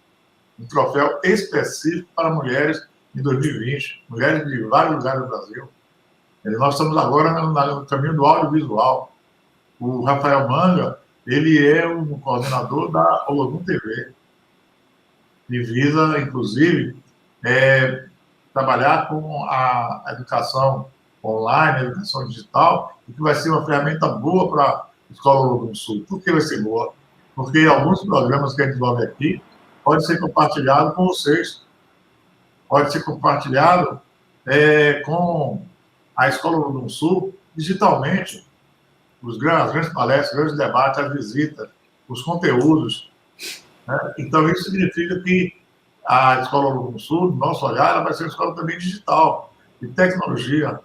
um troféu específico para mulheres em 2020, mulheres de vários lugares do Brasil. Nós estamos agora no caminho do audiovisual. O Rafael Manga, ele é o coordenador da Olodum TV, que visa, inclusive, trabalhar com a educação online, a educação digital, e que vai ser uma ferramenta boa para a Escola Olodum Sul. Por que vai ser boa? Porque alguns programas que a gente desenvolve aqui podem ser compartilhados com vocês, pode ser compartilhado com a Escola Olodum Sul digitalmente. As grandes palestras, os grandes debates, as visitas, os conteúdos. Né? Então, isso significa que a Escola Olodum Sul, no nosso olhar, ela vai ser uma escola também digital, de tecnologia,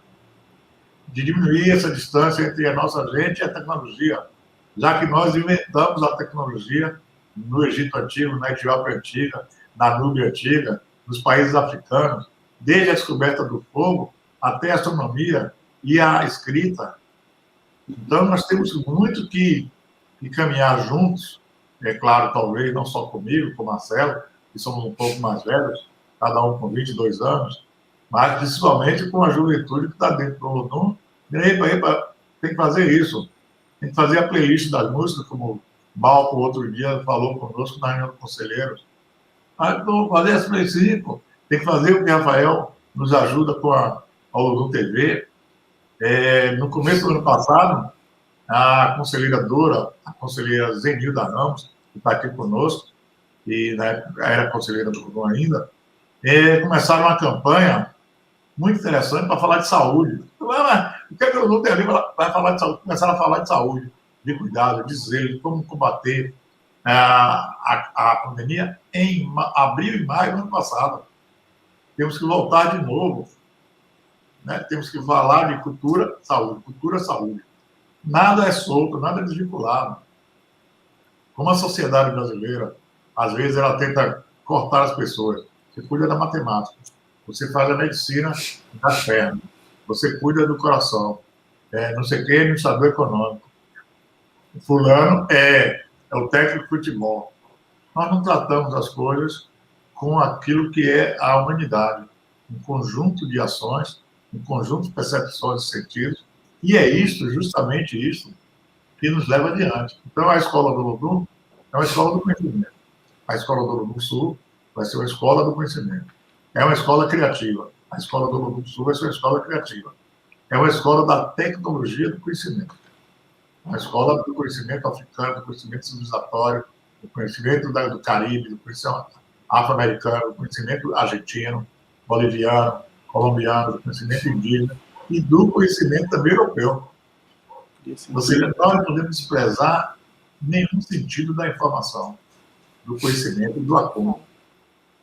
de diminuir essa distância entre a nossa gente e a tecnologia, já que nós inventamos a tecnologia no Egito Antigo, na Etiópia Antiga, na Núbia Antiga, nos países africanos, desde a descoberta do fogo até a astronomia e a escrita. Então, nós temos muito que caminhar juntos, é claro, talvez não só comigo, com o Marcelo, que somos um pouco mais velhos, cada um com 22 anos, mas principalmente com a juventude que está dentro do Olodum. Tem que fazer isso. Tem que fazer a playlist das músicas, como o Malco outro dia falou conosco na reunião dos conselheiros. Então, fazer as playlist, tem que fazer o que o Rafael nos ajuda com a Olodum TV. No começo do ano passado, a conselheira Dora, a conselheira Zenilda Ramos, que está aqui conosco, e na época era conselheira do Olodum ainda, começaram uma campanha muito interessante para falar de saúde. O que é que o Olodum tem ali vai falar de saúde? Começaram a falar de saúde, de cuidado, de zelo, de como combater a pandemia em abril e maio do ano passado. Temos que voltar de novo. Né? Temos que falar de cultura, saúde. Nada é solto, nada é desvinculado. Como a sociedade brasileira, às vezes ela tenta cortar as pessoas. Você cuida da matemática, você faz a medicina das pernas, você cuida do coração, não sei o que, administrador econômico. O fulano é o técnico de futebol. Nós não tratamos as coisas com aquilo que é a humanidade, um conjunto de ações, um conjunto de percepções e sentidos, e é isso, justamente isso, que nos leva adiante. Então, a Escola do Olodum é uma escola do conhecimento. A Escola do Olodum Sul vai ser uma escola do conhecimento. É uma escola criativa. A Escola do Olodum Sul vai ser uma escola criativa. É uma escola da tecnologia do conhecimento. Uma escola do conhecimento africano, do conhecimento civilizatório, do conhecimento do Caribe, do conhecimento afro-americano, do conhecimento argentino, boliviano, colombiano, do conhecimento indígena e do conhecimento também europeu. Ou seja, nós não podemos desprezar nenhum sentido da informação, do conhecimento e do acúmulo.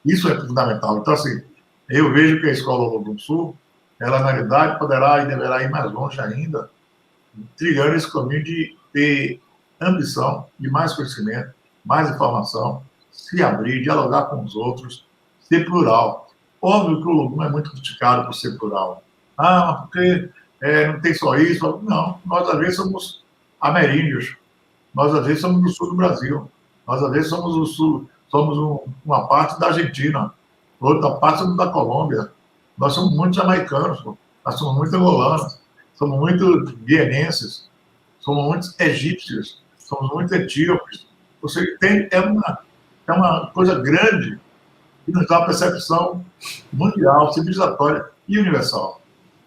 Isso é fundamental. Então, assim, eu vejo que a Escola Olodum Sul, ela, na realidade, poderá e deverá ir mais longe ainda, trilhando esse caminho de ter ambição de mais conhecimento, mais informação, se abrir, dialogar com os outros, ser plural. Óbvio que o Olodum é muito criticado por ser plural. Ah, porque não tem só isso. Não, nós às vezes somos ameríndios, nós às vezes somos do sul do Brasil, nós às vezes somos do sul, somos uma parte da Argentina, outra parte somos da Colômbia, nós somos muito jamaicanos, nós somos muito angolanos, somos muito guianenses, somos muitos egípcios, somos muito etíopes. Ou seja, é uma coisa grande que nos dá uma percepção mundial, civilizatória e universal.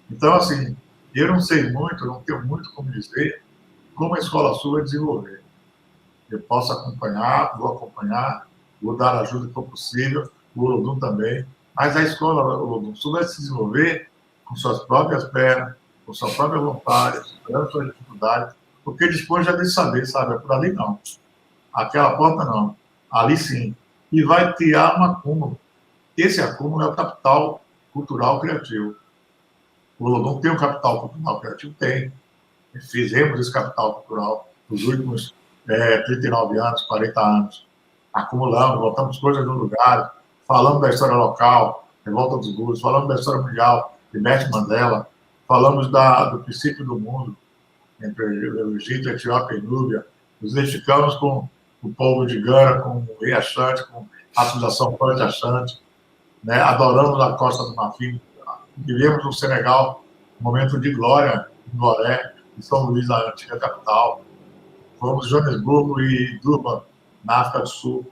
Então, assim, eu não sei muito, não tenho muito como dizer como a Escola Sul vai desenvolver. Eu posso acompanhar, vou dar a ajuda que for possível, o Olodum também, mas a Escola Olodum Sul vai se desenvolver com suas próprias pernas, com sua própria vontade, superando suas dificuldades, porque dispõe já de saber, sabe? Por ali não. Aquela porta não. Ali sim. E vai criar um acúmulo. Esse acúmulo é o capital cultural criativo. O Olodum tem um capital cultural criativo? Tem. Fizemos esse capital cultural nos últimos 39 anos, 40 anos. Acumulamos, botamos coisas no lugar, falamos da história local, Revolta dos Gurus, falamos da história mundial, de Nelson Mandela, falamos do princípio do mundo, entre o Egito, a Etiópia e Núbia, nos identificamos com o povo de Gana, com o rei Axante, com a civilização Pante Axante, né? Adoramos a Costa do Marfim, vivemos no Senegal um momento de glória, em Goré, em São Luís, a antiga capital. Fomos em Joanesburgo e Durban, na África do Sul.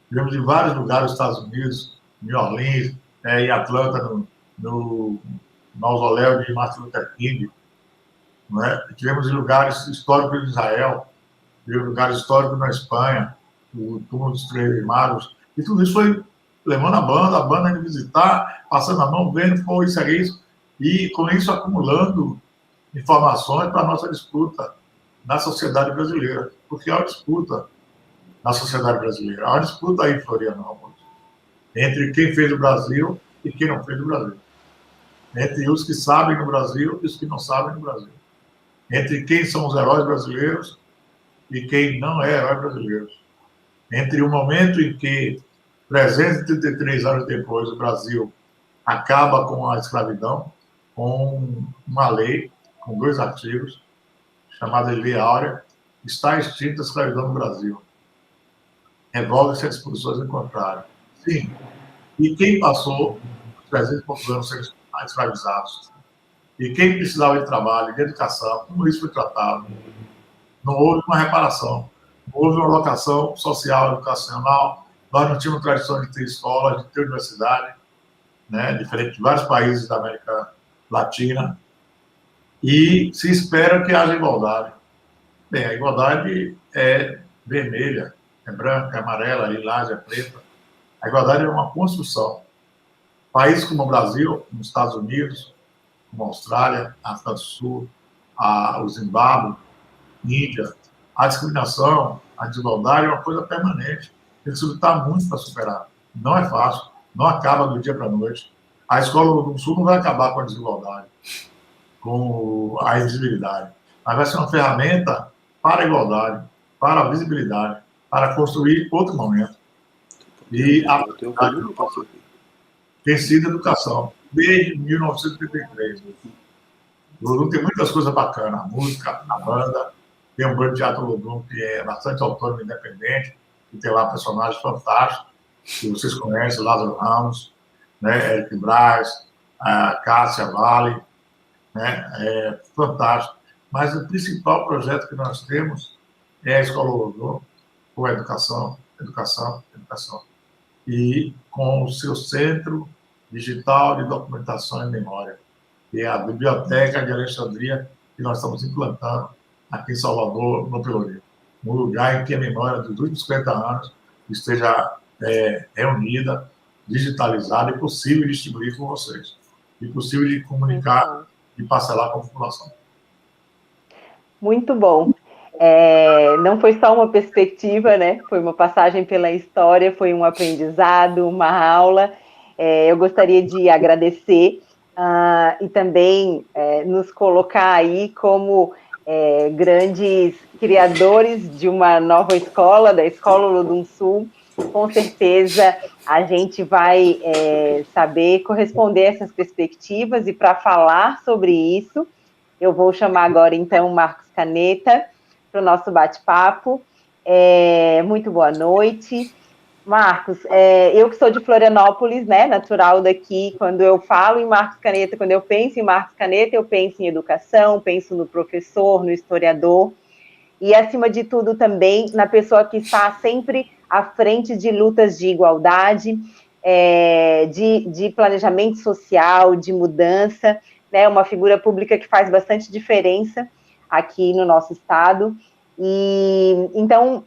Vivemos em vários lugares dos Estados Unidos, New Orleans, em Atlanta, no mausoléu de Martin Luther King. Né? Tivemos em lugares históricos de Israel, tivemos lugares históricos na Espanha, o túmulo dos Três Magos, e tudo isso foi levando a banda de visitar, passando a mão, vendo, pô, isso é isso, e com isso acumulando informações para a nossa disputa na sociedade brasileira, porque há uma disputa na sociedade brasileira, há uma disputa aí em Florianópolis, entre quem fez o Brasil e quem não fez o Brasil, entre os que sabem no Brasil e os que não sabem no Brasil, entre quem são os heróis brasileiros e quem não é herói brasileiro, entre o momento em que 333 anos depois, o Brasil acaba com a escravidão, com uma lei, com 2 artigos, chamada Lei Áurea, está extinta a escravidão no Brasil. Revoga-se as disposições em contrário. Sim. E quem passou os 300 e poucos anos sendo escravizados? E quem precisava de trabalho, de educação, como isso foi tratado? Não houve uma reparação, não houve uma alocação social, educacional. Nós não tínhamos tradição de ter escolas, de ter universidade, né, diferente de vários países da América Latina. E se espera que haja igualdade. Bem, a igualdade é vermelha, é branca, é amarela, é lilás, é preta. A igualdade é uma construção. Países como o Brasil, como os Estados Unidos, como a Austrália, a África do Sul, o Zimbábue, Índia, a discriminação, a desigualdade é uma coisa permanente. Tem que se lutar muito para superar. Não é fácil, não acaba do dia para a noite. A Escola do Sul não vai acabar com a desigualdade, com a invisibilidade, mas vai ser uma ferramenta para a igualdade, para a visibilidade, para construir outro momento. E a tem sido educação, desde 1933. O Olodum tem muitas coisas bacanas, a música, a banda, tem um grupo de teatro Olodum que é bastante autônomo e independente, que tem lá personagens fantásticos, que vocês conhecem, Lázaro Ramos, né, Eric Braz, a Cássia Vale, né, é fantástico. Mas o principal projeto que nós temos é a Escola Olodum, com a educação, educação, educação. E com o seu centro digital de documentação e memória, que é a Biblioteca de Alexandria, que nós estamos implantando aqui em Salvador, no Pelourinho. Um lugar em que a memória dos últimos 50 anos esteja reunida, digitalizada e possível distribuir com vocês. e possível de comunicar e parcelar com a população. Muito bom. Não foi só uma perspectiva, né? Foi uma passagem pela história, foi um aprendizado, uma aula. Eu gostaria de agradecer e também nos colocar aí como grandes criadores de uma nova escola, da Escola Olodum Sul. Com certeza a gente vai saber corresponder a essas perspectivas, e para falar sobre isso, eu vou chamar agora, então, o Marcos Caneta para o nosso bate-papo. Muito boa noite. Marcos, eu que sou de Florianópolis, né, natural daqui, quando eu falo em Marcos Caneta, quando eu penso em Marcos Caneta, eu penso em educação, penso no professor, no historiador, e, acima de tudo, também na pessoa que está sempre à frente de lutas de igualdade, de planejamento social, de mudança, né, uma figura pública que faz bastante diferença aqui no nosso estado. E então,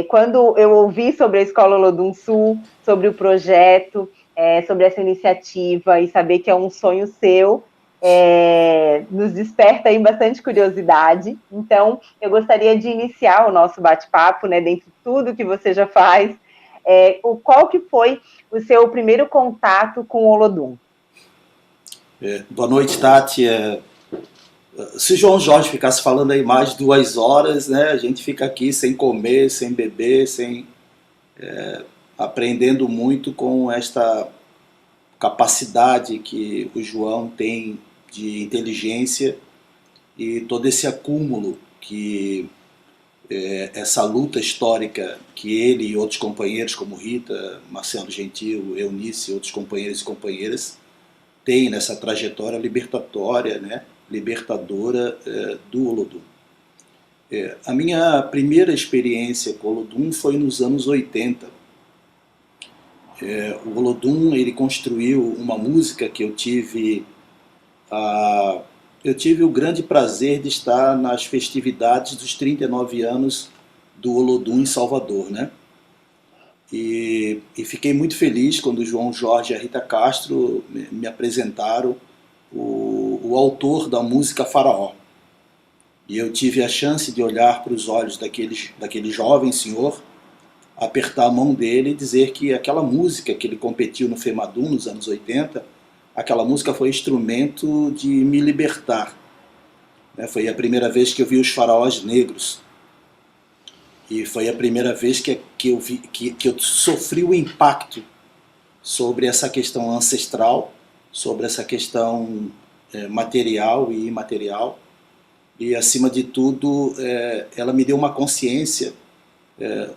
quando eu ouvi sobre a Escola Olodum Sul, sobre o projeto, sobre essa iniciativa, e saber que é um sonho seu, nos desperta aí bastante curiosidade. Então, eu gostaria de iniciar o nosso bate-papo, né, dentro de tudo que você já faz, qual que foi o seu primeiro contato com o Olodum? Boa noite, Tati. Se o João Jorge ficasse falando aí mais de 2 horas, né, a gente fica aqui sem comer, sem beber, aprendendo muito com esta capacidade que o João tem de inteligência e todo esse acúmulo que essa luta histórica que ele e outros companheiros como Rita, Marcelo Gentil, Eunice e outros companheiros e companheiras têm nessa trajetória libertatória, né, libertadora do Olodum. A minha primeira experiência com o Olodum foi nos anos 80. O Olodum, ele construiu uma música que eu tive o grande prazer de estar nas festividades dos 39 anos do Olodum em Salvador, né? E fiquei muito feliz quando o João Jorge e a Rita Castro me apresentaram o autor da música Faraó. E eu tive a chance de olhar para os olhos daquele jovem senhor, apertar a mão dele e dizer que aquela música que ele competiu no FEMADUM nos anos 80, aquela música foi instrumento de me libertar. Foi a primeira vez que eu vi os faraós negros. E foi a primeira vez que eu sofri o impacto sobre essa questão ancestral, sobre essa questão material e imaterial. E, acima de tudo, ela me deu uma consciência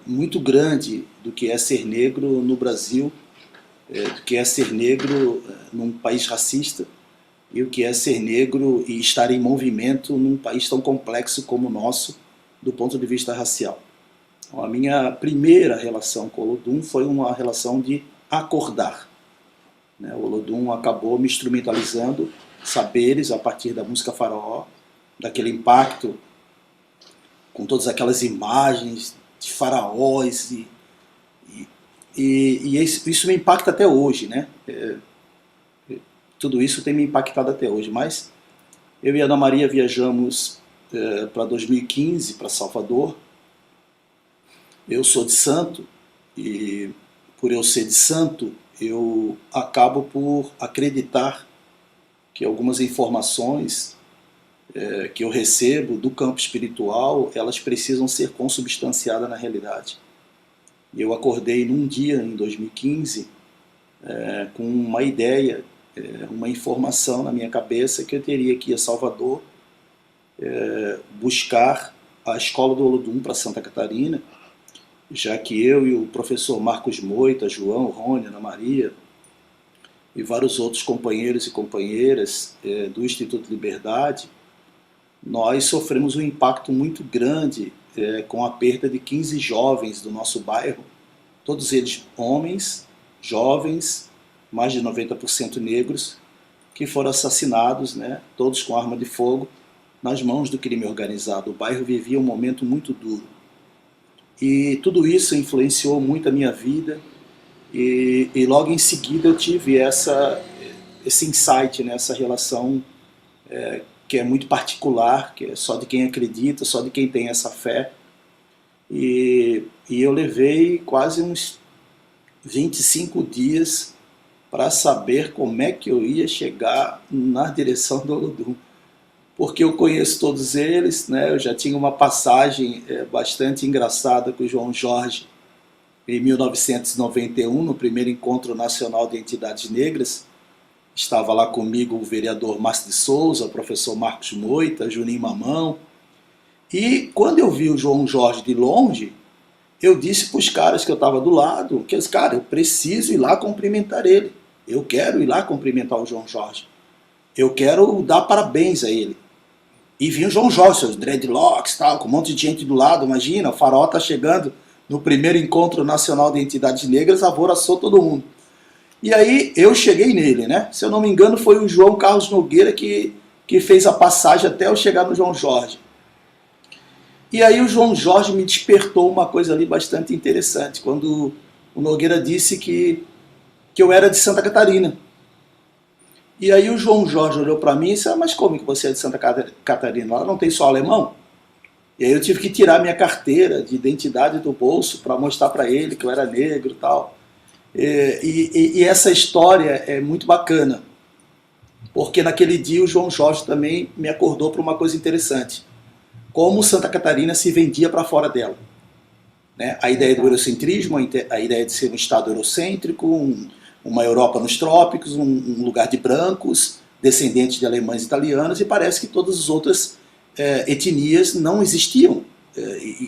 muito grande do que é ser negro no Brasil, do que é ser negro num país racista, e o que é ser negro e estar em movimento num país tão complexo como o nosso, do ponto de vista racial. Então, a minha primeira relação com o Olodum foi uma relação de acordar. O Olodum acabou me instrumentalizando saberes a partir da música Faraó, daquele impacto, com todas aquelas imagens de faraós, e isso me impacta até hoje, né? Tudo isso tem me impactado até hoje, mas eu e a Ana Maria viajamos para 2015, para Salvador. Eu sou de Santo, e por eu ser de Santo, eu acabo por acreditar que algumas informações que eu recebo do campo espiritual, elas precisam ser consubstanciadas na realidade. E eu acordei num dia, em 2015, com uma ideia, uma informação na minha cabeça que eu teria que ir a Salvador, buscar a Escola do Olodum para Santa Catarina, já que eu e o professor Marcos Moita, João, Rony, Ana Maria e vários outros companheiros e companheiras do Instituto Liberdade, nós sofremos um impacto muito grande com a perda de 15 jovens do nosso bairro, todos eles homens, jovens, mais de 90% negros, que foram assassinados, né, todos com arma de fogo, nas mãos do crime organizado. O bairro vivia um momento muito duro. E tudo isso influenciou muito a minha vida, e logo em seguida eu tive esse insight, né? Essa relação que é muito particular, que é só de quem acredita, só de quem tem essa fé. E eu levei quase uns 25 dias para saber como é que eu ia chegar na direção do Olodum. Porque eu conheço todos eles, né? Eu já tinha uma passagem bastante engraçada com o João Jorge em 1991, no primeiro Encontro Nacional de Entidades Negras. Estava lá comigo o vereador Márcio de Souza, o professor Marcos Moita, Juninho Mamão. E quando eu vi o João Jorge de longe, eu disse para os caras que eu estava do lado, que cara, eu preciso ir lá cumprimentar ele. Eu quero ir lá cumprimentar o João Jorge. Eu quero dar parabéns a ele. E vi o João Jorge, seus dreadlocks, tal, com um monte de gente do lado, imagina, o Farol está chegando no primeiro Encontro Nacional de Entidades Negras, alvoroçou todo mundo. E aí eu cheguei nele, né? Se eu não me engano, foi o João Carlos Nogueira que fez a passagem até eu chegar no João Jorge. E aí o João Jorge me despertou uma coisa ali bastante interessante, quando o Nogueira disse que eu era de Santa Catarina. E aí o João Jorge olhou para mim e disse, mas como que você é de Santa Catarina? Lá não tem só alemão? E aí eu tive que tirar minha carteira de identidade do bolso para mostrar para ele que eu era negro e tal. E essa história é muito bacana, porque naquele dia o João Jorge também me acordou para uma coisa interessante. Como Santa Catarina se vendia para fora dela. Né? A ideia do eurocentrismo, a ideia de ser um Estado eurocêntrico, uma Europa nos trópicos, um lugar de brancos, descendentes de alemães e italianos, e parece que todas as outras etnias não existiam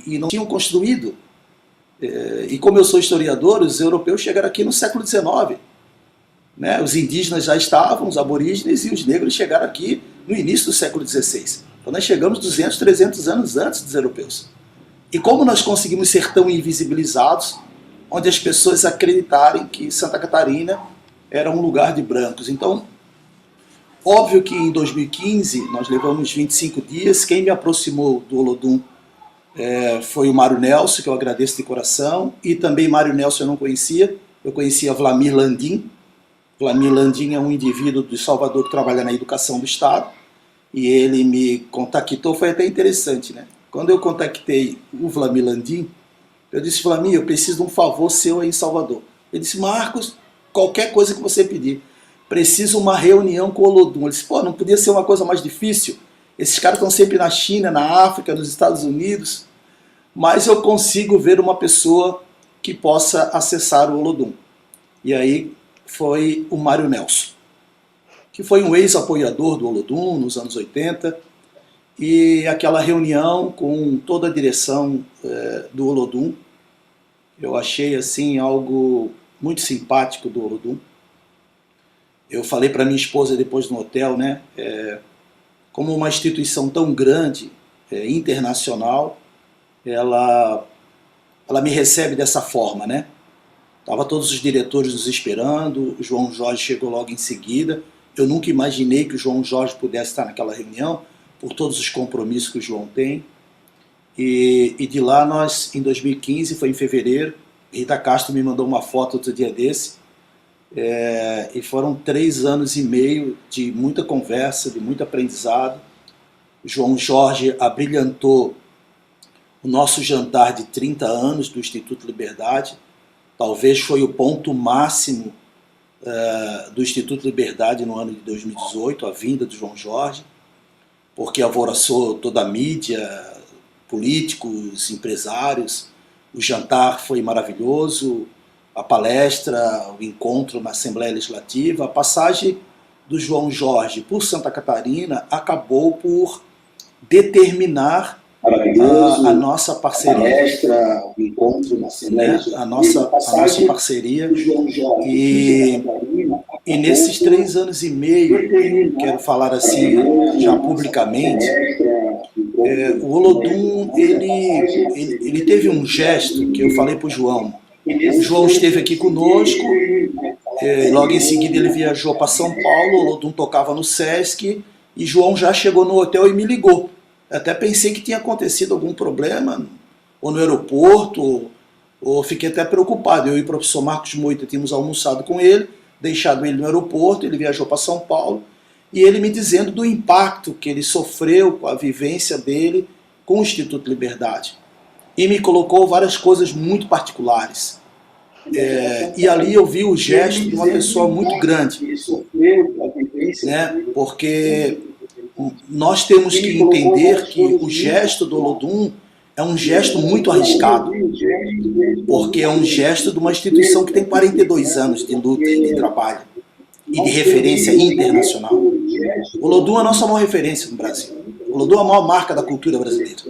e não tinham construído. E como eu sou historiador, os europeus chegaram aqui no século XIX. Né? Os indígenas já estavam, os aborígenes, e os negros chegaram aqui no início do século XVI. Então nós chegamos 200, 300 anos antes dos europeus. E como nós conseguimos ser tão invisibilizados, onde as pessoas acreditarem que Santa Catarina era um lugar de brancos. Então, óbvio que em 2015 nós levamos 25 dias, quem me aproximou do Olodum foi o Mário Nelson, que eu agradeço de coração, e também Mário Nelson eu não conhecia, eu conhecia Vlamir Landim. Vlamir Landim é um indivíduo de Salvador que trabalha na educação do Estado, e ele me contactou, foi até interessante, né? Quando eu contactei o Vlamir Landim, eu disse, Vlamir, eu preciso de um favor seu aí em Salvador. Ele disse, Marcos, qualquer coisa que você pedir, preciso uma reunião com o Olodum. Ele disse, pô, não podia ser uma coisa mais difícil? Esses caras estão sempre na China, na África, nos Estados Unidos, mas eu consigo ver uma pessoa que possa acessar o Olodum. E aí foi o Mário Nelson, que foi um ex-apoiador do Olodum nos anos 80, e aquela reunião com toda a direção do Olodum, eu achei assim algo muito simpático do Olodum. Eu falei para minha esposa depois no hotel, né, como uma instituição tão grande, internacional, ela me recebe dessa forma, né? Tava todos os diretores nos esperando, o João Jorge chegou logo em seguida. Eu nunca imaginei que o João Jorge pudesse estar naquela reunião, por todos os compromissos que o João tem. E de lá nós, em 2015, foi em fevereiro, Rita Castro me mandou uma foto outro dia desse, e foram 3 anos e meio de muita conversa, de muito aprendizado. O João Jorge abrilhantou o nosso jantar de 30 anos do Instituto Liberdade. Talvez foi o ponto máximo do Instituto Liberdade no ano de 2018, a vinda do João Jorge, porque alvoroçou toda a mídia, políticos, empresários. O jantar foi maravilhoso, a palestra, o encontro na Assembleia Legislativa. A passagem do João Jorge por Santa Catarina acabou por determinar a nossa parceria. A palestra, o encontro na Assembleia Legislativa. A nossa parceria. E nesses 3 anos e meio, quero falar assim, já publicamente, o Olodum, ele teve um gesto que eu falei para o João. O João esteve aqui conosco, logo em seguida ele viajou para São Paulo, o Olodum tocava no Sesc, e João já chegou no hotel e me ligou. Até pensei que tinha acontecido algum problema, ou no aeroporto, ou fiquei até preocupado. Eu e o professor Marcos Moita tínhamos almoçado com ele, deixado ele no aeroporto, ele viajou para São Paulo, e ele me dizendo do impacto que ele sofreu com a vivência dele com o Instituto Liberdade. E me colocou várias coisas muito particulares. E ali eu vi o gesto de uma pessoa muito grande, né? Porque nós temos que entender que o gesto do Olodum é um gesto muito arriscado, porque é um gesto de uma instituição que tem 42 anos de luta e de trabalho e de referência internacional. O Olodum é a nossa maior referência no Brasil. O Olodum é a maior marca da cultura brasileira.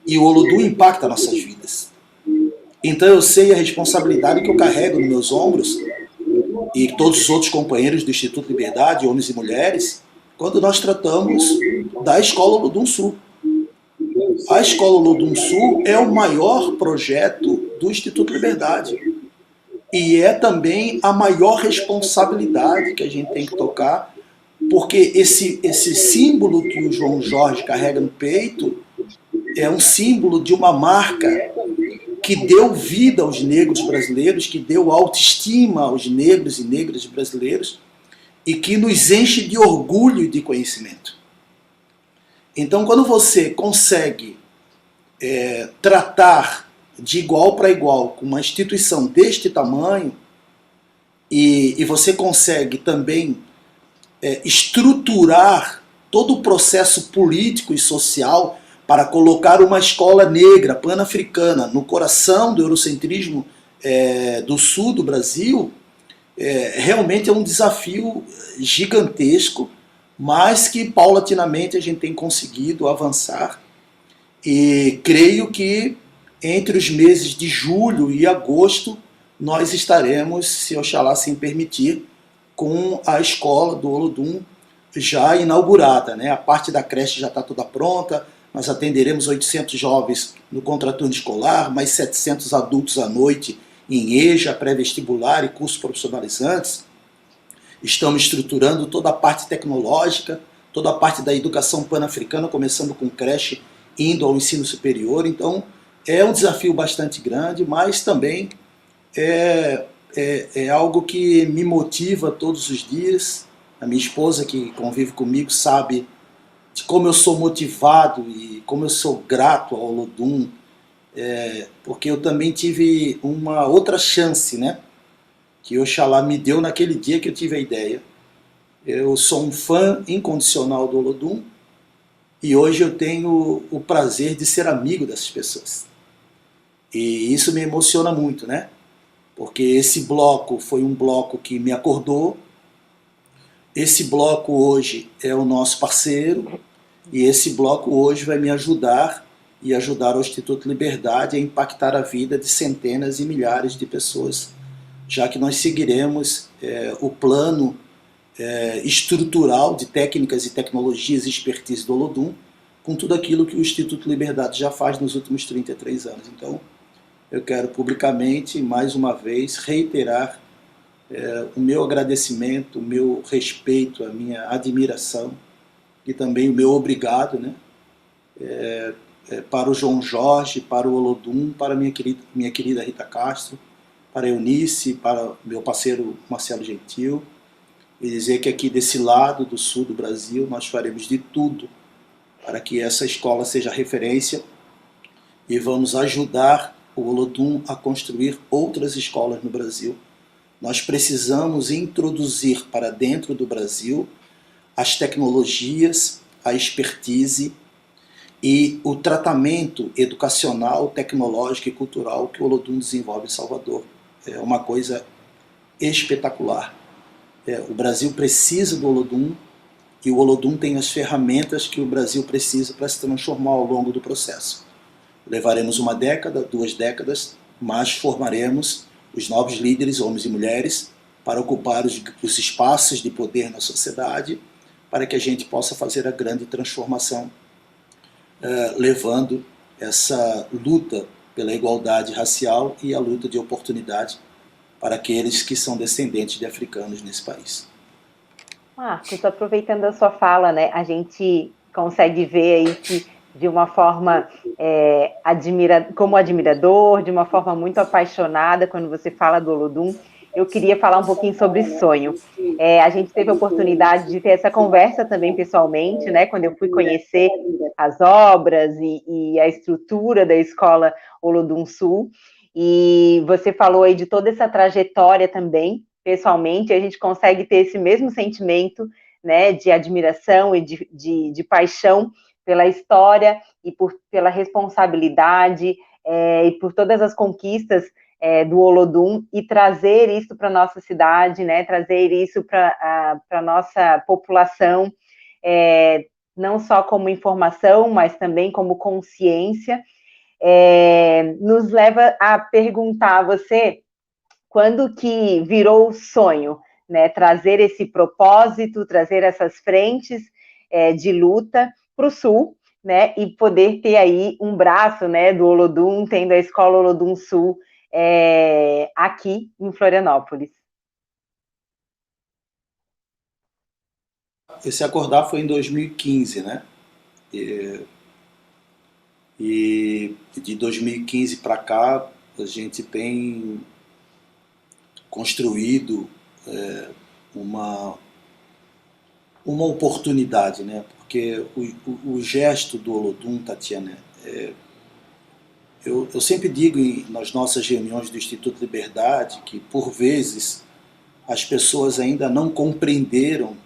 E o Olodum impacta nossas vidas. Então eu sei a responsabilidade que eu carrego nos meus ombros, e todos os outros companheiros do Instituto Liberdade, homens e mulheres, quando nós tratamos da Escola Olodum Sul. A Escola Olodum Sul é o maior projeto do Instituto Liberdade. E é também a maior responsabilidade que a gente tem que tocar, porque esse símbolo que o João Jorge carrega no peito é um símbolo de uma marca que deu vida aos negros brasileiros, que deu autoestima aos negros e negras brasileiros, e que nos enche de orgulho e de conhecimento. Então, quando você consegue tratar de igual para igual com uma instituição deste tamanho, e você consegue também estruturar todo o processo político e social para colocar uma escola negra, pan-africana, no coração do eurocentrismo do sul do Brasil, realmente é um desafio gigantesco, mas que paulatinamente a gente tem conseguido avançar. E creio que entre os meses de julho e agosto nós estaremos, se Oxalá assim permitir, com a escola do Olodum já inaugurada, né? A parte da creche já está toda pronta. Nós atenderemos 800 jovens no contraturno escolar, mais 700 adultos à noite em EJA, pré-vestibular e cursos profissionalizantes. Estamos estruturando toda a parte tecnológica, toda a parte da educação pan-africana, começando com creche, indo ao ensino superior. Então, é um desafio bastante grande, mas também é algo que me motiva todos os dias. A minha esposa, que convive comigo, sabe de como eu sou motivado e como eu sou grato ao Olodum, porque eu também tive uma outra chance, né? Que Oxalá me deu naquele dia que eu tive a ideia. Eu sou um fã incondicional do Olodum e hoje eu tenho o prazer de ser amigo dessas pessoas. E isso me emociona muito, né? Porque esse bloco foi um bloco que me acordou. Esse bloco hoje é o nosso parceiro e esse bloco hoje vai me ajudar e ajudar ao Instituto Liberdade a impactar a vida de centenas e milhares de pessoas, já que nós seguiremos o plano estrutural de técnicas e tecnologias e expertise do Olodum com tudo aquilo que o Instituto Liberdade já faz nos últimos 33 anos. Então, eu quero publicamente, mais uma vez, reiterar o meu agradecimento, o meu respeito, a minha admiração e também o meu obrigado, né, para o João Jorge, para o Olodum, para a minha querida Rita Castro, para a Eunice, para o meu parceiro Marcelo Gentil, e dizer que aqui desse lado do sul do Brasil nós faremos de tudo para que essa escola seja referência e vamos ajudar o Olodum a construir outras escolas no Brasil. Nós precisamos introduzir para dentro do Brasil as tecnologias, a expertise e o tratamento educacional, tecnológico e cultural que o Olodum desenvolve em Salvador. É uma coisa espetacular. O Brasil precisa do Olodum e o Olodum tem as ferramentas que o Brasil precisa para se transformar ao longo do processo. Levaremos 1 década, 2 décadas, mas formaremos os novos líderes, homens e mulheres, para ocupar os espaços de poder na sociedade, para que a gente possa fazer a grande transformação, levando essa luta pela igualdade racial e a luta de oportunidade para aqueles que são descendentes de africanos nesse país. Marcos, aproveitando a sua fala, né, a gente consegue ver aí que, de uma forma como admirador, de uma forma muito apaixonada, quando você fala do Olodum, eu queria falar um pouquinho sobre sonho. A gente teve a oportunidade de ter essa conversa também pessoalmente, né, quando eu fui conhecer as obras e a estrutura da escola Olodum Sul, e você falou aí de toda essa trajetória também, pessoalmente, a gente consegue ter esse mesmo sentimento, né, de admiração e de paixão pela história e pela responsabilidade e por todas as conquistas do Olodum, e trazer isso para a nossa cidade, né, trazer isso para a nossa população, não só como informação, mas também como consciência, nos leva a perguntar a você, quando que virou o sonho, né, trazer esse propósito, trazer essas frentes de luta para o Sul, né, e poder ter aí um braço, né, do Olodum, tendo a Escola Olodum Sul aqui em Florianópolis. Esse acordar foi em 2015, né? E de 2015 para cá a gente tem construído uma oportunidade, né? Porque o gesto do Olodum, Tatiana, eu sempre digo nas nossas reuniões do Instituto Liberdade que, por vezes, as pessoas ainda não compreenderam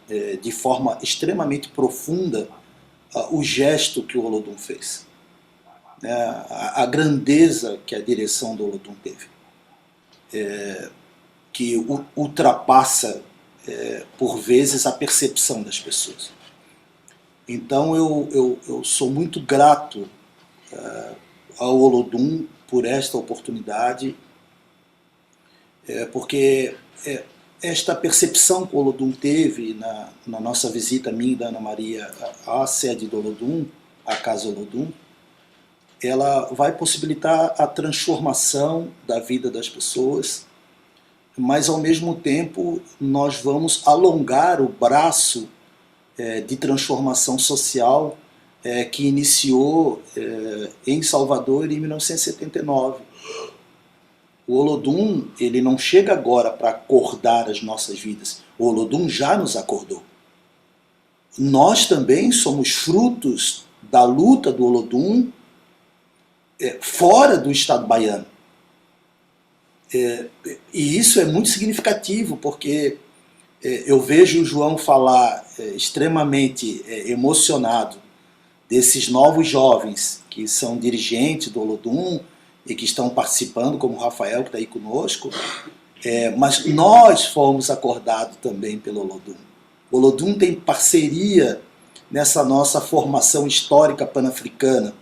de forma extremamente profunda o gesto que o Olodum fez, né? A grandeza que a direção do Olodum teve, que ultrapassa, por vezes, a percepção das pessoas. Então eu sou muito grato ao Olodum por esta oportunidade, porque esta percepção que o Olodum teve na nossa visita, minha e da Ana Maria, à sede do Olodum, à Casa Olodum, ela vai possibilitar a transformação da vida das pessoas, mas ao mesmo tempo nós vamos alongar o braço de transformação social que iniciou em Salvador em 1979. O Olodum, ele não chega agora para acordar as nossas vidas. O Olodum já nos acordou. Nós também somos frutos da luta do Olodum fora do estado baiano. E isso é muito significativo, porque eu vejo o João falar extremamente emocionado desses novos jovens que são dirigentes do Olodum e que estão participando, como o Rafael, que está aí conosco, mas nós fomos acordados também pelo Olodum. O Olodum tem parceria nessa nossa formação histórica pan-africana,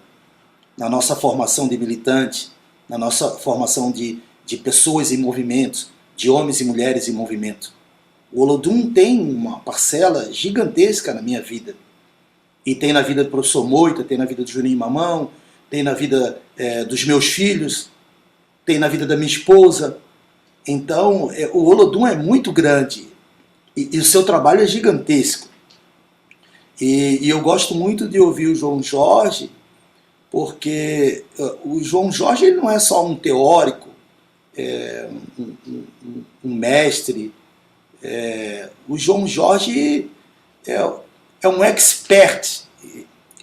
na nossa formação de militante, na nossa formação de pessoas em movimento, de homens e mulheres em movimento. O Olodum tem uma parcela gigantesca na minha vida. E tem na vida do professor Moita, tem na vida do Juninho Mamão, tem na vida dos meus filhos, tem na vida da minha esposa. Então, o Olodum é muito grande e o seu trabalho é gigantesco. E eu gosto muito de ouvir o João Jorge, porque o João Jorge ele não é só um teórico, um mestre. O João Jorge é um expert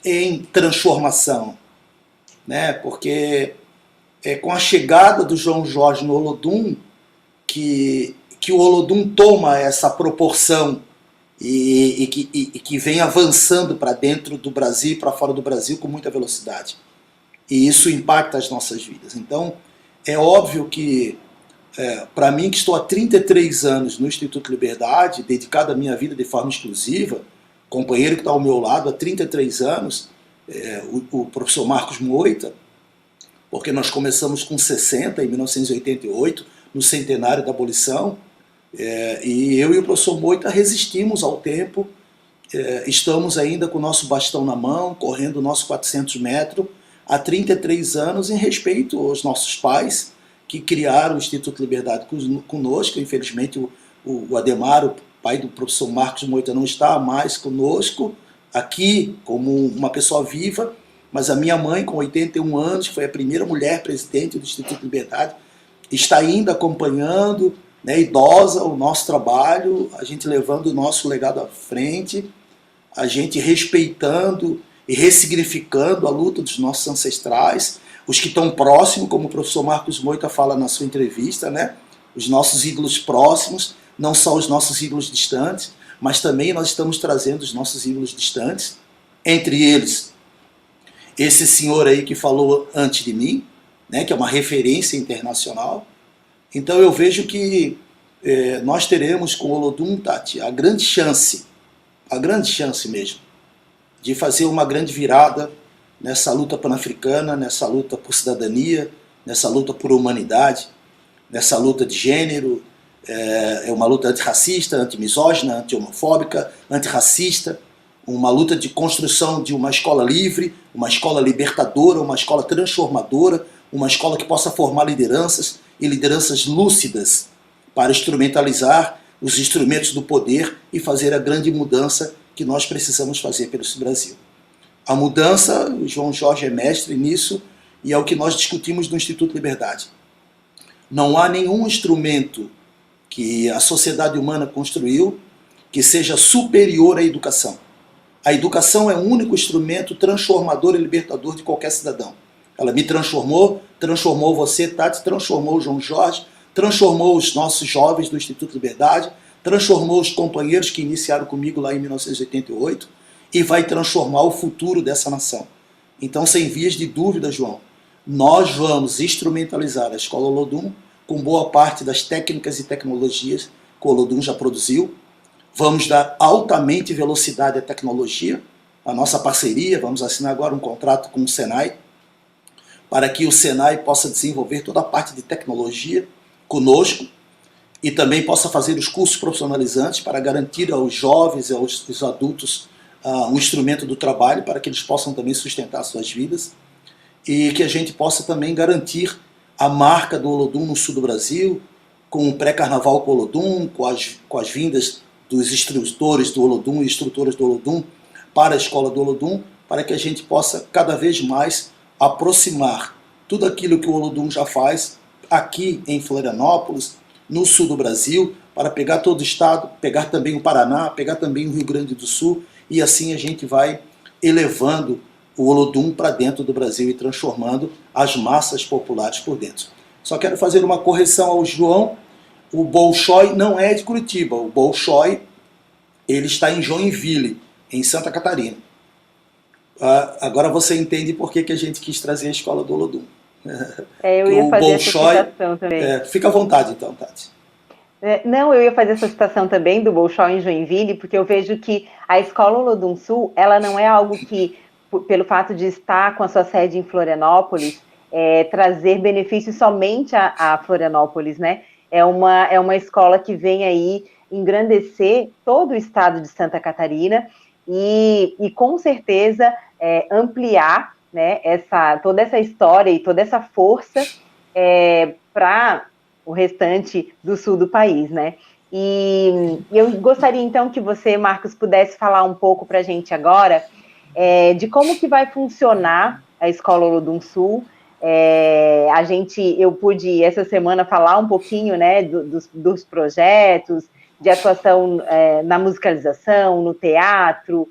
em transformação, né? Porque é com a chegada do João Jorge no Olodum que o Olodum toma essa proporção e que vem avançando para dentro do Brasil e para fora do Brasil com muita velocidade. E isso impacta as nossas vidas. Então, é óbvio que, para mim, que estou há 33 anos no Instituto Liberdade, dedicado à minha vida de forma exclusiva, companheiro que está ao meu lado há 33 anos, o professor Marcos Moita, porque nós começamos com 60, em 1988, no centenário da abolição, e eu e o professor Moita resistimos ao tempo, estamos ainda com o nosso bastão na mão, correndo o nosso 400 metros, há 33 anos, em respeito aos nossos pais, que criaram o Instituto Liberdade conosco. Infelizmente o Ademar, o pai do professor Marcos Moita, não está mais conosco aqui como uma pessoa viva, mas a minha mãe, com 81 anos, que foi a primeira mulher presidente do Instituto Liberdade, está ainda acompanhando né, idosa o nosso trabalho, a gente levando o nosso legado à frente, a gente respeitando e ressignificando a luta dos nossos ancestrais, os que estão próximos, como o professor Marcos Moita fala na sua entrevista, né? Os nossos ídolos próximos, não só os nossos ídolos distantes, mas também nós estamos trazendo os nossos ídolos distantes, entre eles esse senhor aí que falou antes de mim, né? Que é uma referência internacional. Então eu vejo que nós teremos com o Olodum, Tati, a grande chance mesmo, de fazer uma grande virada nessa luta pan-africana, nessa luta por cidadania, nessa luta por humanidade, nessa luta de gênero. É uma luta antirracista, antimisógina, anti-homofóbica, antirracista, uma luta de construção de uma escola livre, uma escola libertadora, uma escola transformadora, uma escola que possa formar lideranças e lideranças lúcidas para instrumentalizar os instrumentos do poder e fazer a grande mudança que nós precisamos fazer pelo Brasil. A mudança, o João Jorge é mestre nisso, e é o que nós discutimos no Instituto Liberdade. Não há nenhum instrumento que a sociedade humana construiu que seja superior à educação. A educação é o único instrumento transformador e libertador de qualquer cidadão. Ela me transformou, transformou você, Tati, transformou o João Jorge, transformou os nossos jovens do Instituto Liberdade, transformou os companheiros que iniciaram comigo lá em 1988 e vai transformar o futuro dessa nação. Então, sem vias de dúvida, João, nós vamos instrumentalizar a Escola Olodum com boa parte das técnicas e tecnologias que o Olodum já produziu. Vamos dar altamente velocidade à tecnologia, a nossa parceria, vamos assinar agora um contrato com o Senai, para que o Senai possa desenvolver toda a parte de tecnologia conosco e também possa fazer os cursos profissionalizantes para garantir aos jovens e aos adultos um instrumento do trabalho para que eles possam também sustentar suas vidas e que a gente possa também garantir a marca do Olodum no sul do Brasil, com o pré-carnaval com o Olodum, com as vindas dos instrutores do Olodum e instrutoras do Olodum para a escola do Olodum, para que a gente possa cada vez mais aproximar tudo aquilo que o Olodum já faz aqui em Florianópolis, no sul do Brasil, para pegar todo o estado, pegar também o Paraná, pegar também o Rio Grande do Sul, e assim a gente vai elevando o Olodum para dentro do Brasil e transformando as massas populares por dentro. Só quero fazer uma correção ao João. O Bolshoi não é de Curitiba. O Bolshoi, ele está em Joinville, em Santa Catarina. Agora você entende por que a gente quis trazer a escola do Olodum. Eu ia fazer essa citação também. Fica à vontade então, Tati. Não, eu ia fazer essa citação também do Bolshoi em Joinville, porque eu vejo que a Escola Olodum Sul, ela não é algo que, pelo fato de estar com a sua sede em Florianópolis, trazer benefícios somente a Florianópolis, né? É uma escola que vem aí engrandecer todo o estado de Santa Catarina e com certeza ampliar, né, toda essa história e toda essa força para o restante do sul do país, né? E eu gostaria, então, que você, Marcos, pudesse falar um pouco para a gente agora de como que vai funcionar a Escola Olodum Sul. Eu pude, essa semana, falar um pouquinho, né, dos projetos de atuação na musicalização, no teatro,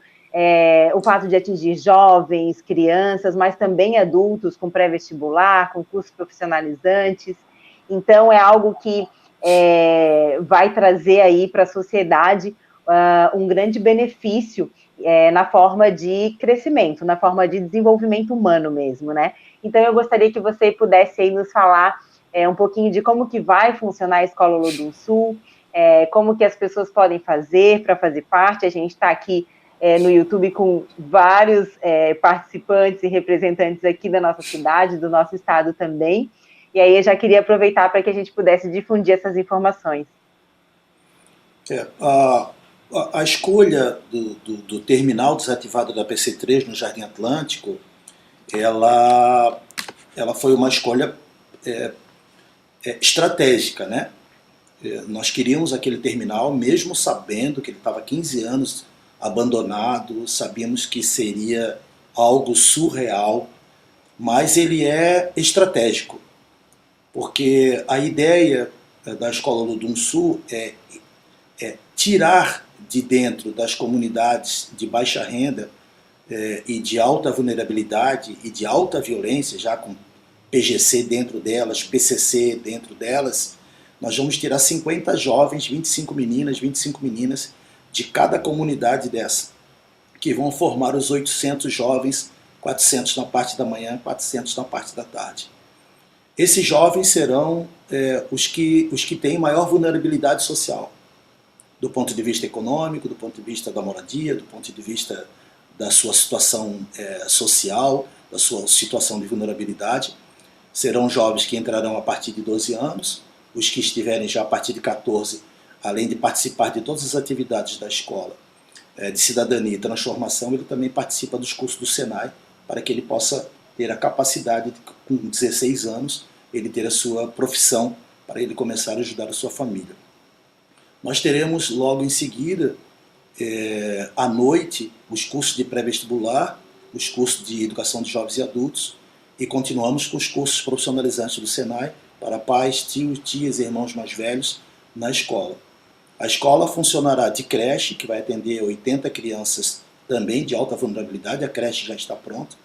o fato de atingir jovens, crianças, mas também adultos com pré-vestibular, com cursos profissionalizantes. Então, é algo que vai trazer aí para a sociedade um grande benefício na forma de crescimento, na forma de desenvolvimento humano mesmo, né? Então, eu gostaria que você pudesse aí nos falar um pouquinho de como que vai funcionar a Escola Olodum Sul, como que as pessoas podem fazer para fazer parte. A gente está aqui no YouTube com vários participantes e representantes aqui da nossa cidade, do nosso estado também. E aí eu já queria aproveitar para que a gente pudesse difundir essas informações. A escolha do terminal desativado da PC3 no Jardim Atlântico, ela foi uma escolha estratégica, né? Nós queríamos aquele terminal, mesmo sabendo que ele estava 15 anos abandonado, sabíamos que seria algo surreal, mas ele é estratégico, porque a ideia da Escola Olodum Sul é tirar de dentro das comunidades de baixa renda e de alta vulnerabilidade e de alta violência, já com PGC dentro delas, PCC dentro delas, nós vamos tirar 50 jovens, 25 meninas de cada comunidade dessa, que vão formar os 800 jovens, 400 na parte da manhã, 400 na parte da tarde. Esses jovens serão os que têm maior vulnerabilidade social, do ponto de vista econômico, do ponto de vista da moradia, do ponto de vista da sua situação social, da sua situação de vulnerabilidade. Serão jovens que entrarão a partir de 12 anos, os que estiverem já a partir de 14, além de participar de todas as atividades da escola, de cidadania e transformação, ele também participa dos cursos do Senai, para que ele possa ter a capacidade de, com 16 anos, ele ter a sua profissão, para ele começar a ajudar a sua família. Nós teremos logo em seguida, à noite, os cursos de pré-vestibular, os cursos de educação de jovens e adultos, e continuamos com os cursos profissionalizantes do Senai para pais, tios, tias e irmãos mais velhos na escola. A escola funcionará de creche, que vai atender 80 crianças também de alta vulnerabilidade, a creche já está pronta,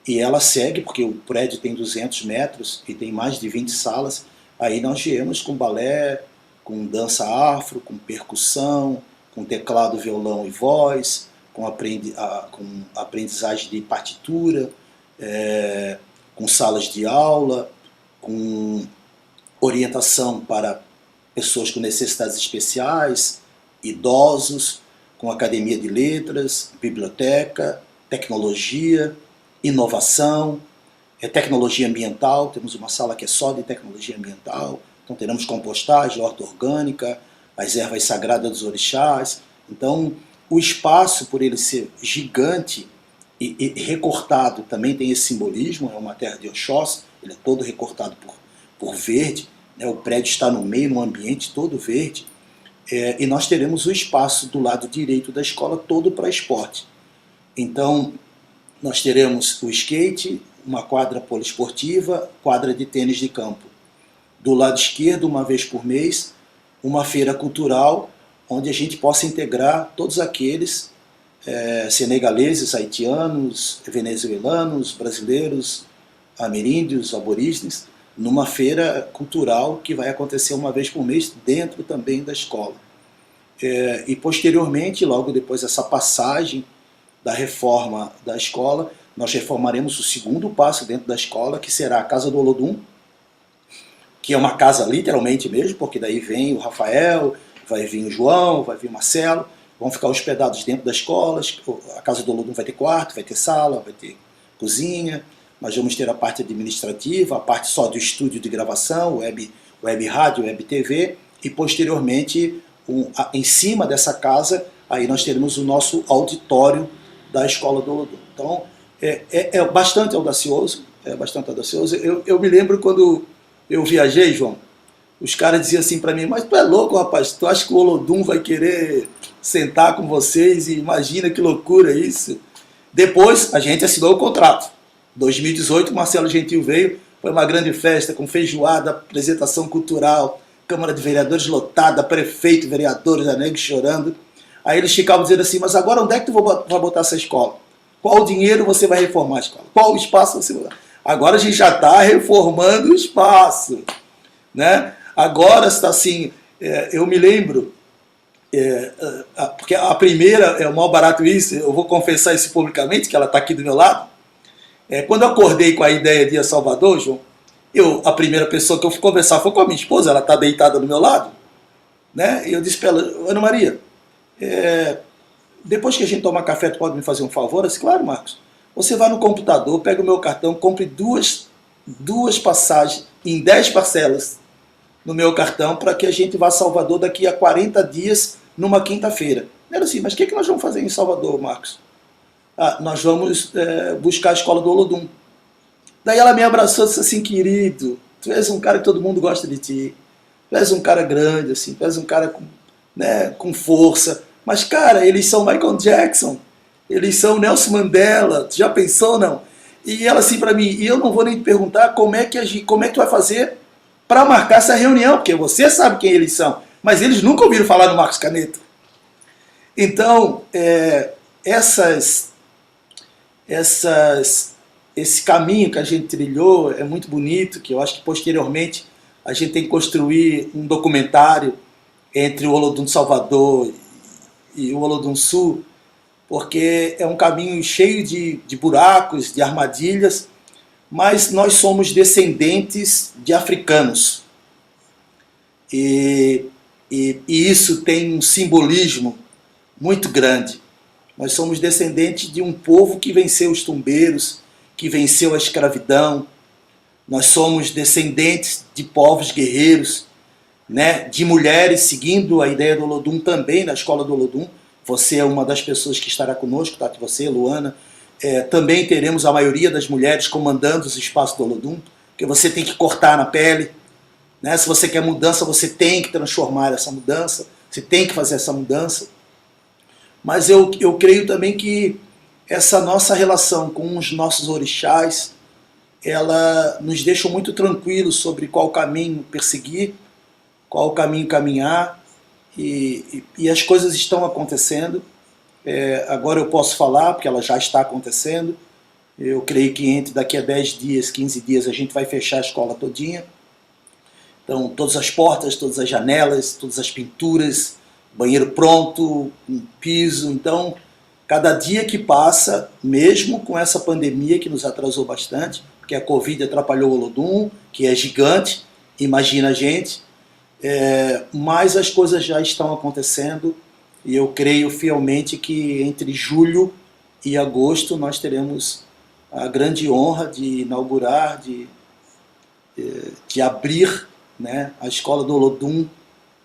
e ela segue, porque o prédio tem 200 metros e tem mais de 20 salas, aí nós viemos com balé, com dança afro, com percussão, com teclado, violão e voz, com aprendizagem de partitura, com salas de aula, com orientação para pessoas com necessidades especiais, idosos, com academia de letras, biblioteca, tecnologia, inovação, tecnologia ambiental. Temos uma sala que é só de tecnologia ambiental, então teremos compostagem, horta orgânica, as ervas sagradas dos orixás. Então, o espaço, por ele ser gigante e recortado, também tem esse simbolismo, é uma terra de Oxós, ele é todo recortado por verde, né? O prédio está no meio, num ambiente todo verde, e nós teremos o espaço do lado direito da escola todo para esporte. Então, nós teremos o skate, uma quadra poliesportiva, quadra de tênis de campo. Do lado esquerdo, uma vez por mês, uma feira cultural, onde a gente possa integrar todos aqueles senegaleses, haitianos, venezuelanos, brasileiros, ameríndios, aborígenes, numa feira cultural que vai acontecer uma vez por mês dentro também da escola. E posteriormente, logo depois dessa passagem da reforma da escola, nós reformaremos o segundo passo dentro da escola, que será a Casa do Olodum, que é uma casa literalmente mesmo, porque daí vem o Rafael, vai vir o João, vai vir o Marcelo, vão ficar hospedados dentro das escolas. A Casa do Olodum vai ter quarto, vai ter sala, vai ter cozinha, nós vamos ter a parte administrativa, a parte só do estúdio de gravação, web rádio, web TV, e posteriormente, em cima dessa casa, aí nós teremos o nosso auditório da Escola do Olodum. Então, é bastante audacioso, Eu me lembro quando eu viajei, João, os caras diziam assim para mim, mas tu é louco, rapaz, tu acha que o Olodum vai querer sentar com vocês? E imagina que loucura isso. Depois, a gente assinou o contrato. 2018, o Marcelo Gentil veio, foi uma grande festa com feijoada, apresentação cultural, Câmara de Vereadores lotada, prefeito, vereadores, amigos chorando. Aí eles ficavam dizendo assim, mas agora onde é que tu vai botar essa escola? Qual o dinheiro você vai reformar a escola? Qual o espaço você vai... Agora a gente já está reformando o espaço, né? Agora está assim, eu me lembro, porque a primeira, é o maior barato isso, eu vou confessar isso publicamente, que ela está aqui do meu lado. Quando eu acordei com a ideia de ir a Salvador, João, a primeira pessoa que eu fui conversar foi com a minha esposa, ela está deitada do meu lado, né? E eu disse para ela, Ana Maria, depois que a gente tomar café, tu pode me fazer um favor? Eu disse, claro, Marcos. Você vai no computador, pega o meu cartão, compre duas passagens em 10 parcelas no meu cartão para que a gente vá a Salvador daqui a 40 dias, numa quinta-feira. Era assim, mas o que nós vamos fazer em Salvador, Marcos? Nós vamos buscar a Escola do Olodum. Daí ela me abraçou e disse assim, querido, tu és um cara que todo mundo gosta de ti, tu és um cara grande, assim, tu és um cara com força, mas cara, eles são Michael Jackson, eles são Nelson Mandela, tu já pensou, não? E ela assim para mim, e eu não vou nem te perguntar como é que tu vai fazer para marcar essa reunião, porque você sabe quem eles são, mas eles nunca ouviram falar do Marcos Caneta. Então, esse caminho que a gente trilhou é muito bonito, que eu acho que posteriormente a gente tem que construir um documentário entre o Olodum de Salvador e o Olodum Sul, porque é um caminho cheio de buracos, de armadilhas, mas nós somos descendentes de africanos. E isso tem um simbolismo muito grande. Nós somos descendentes de um povo que venceu os tumbeiros, que venceu a escravidão. Nós somos descendentes de povos guerreiros, né, de mulheres, seguindo a ideia do Olodum também, na escola do Olodum. Você é uma das pessoas que estará conosco, tá? Você, Luana. Também teremos a maioria das mulheres comandando os espaços do Olodum, porque você tem que cortar na pele, né? Se você quer mudança, você tem que transformar essa mudança, você tem que fazer essa mudança. Mas eu creio também que essa nossa relação com os nossos orixás, ela nos deixa muito tranquilos sobre qual caminho perseguir, qual caminho caminhar, e as coisas estão acontecendo. Agora eu posso falar, porque ela já está acontecendo. Eu creio que daqui a 10 dias, 15 dias, a gente vai fechar a escola todinha. Então, todas as portas, todas as janelas, todas as pinturas, banheiro pronto, um piso. Então, cada dia que passa, mesmo com essa pandemia que nos atrasou bastante, porque a Covid atrapalhou o Olodum, que é gigante, imagina a gente, mas as coisas já estão acontecendo, e eu creio fielmente que entre julho e agosto nós teremos a grande honra de inaugurar, de abrir, né, a Escola do Olodum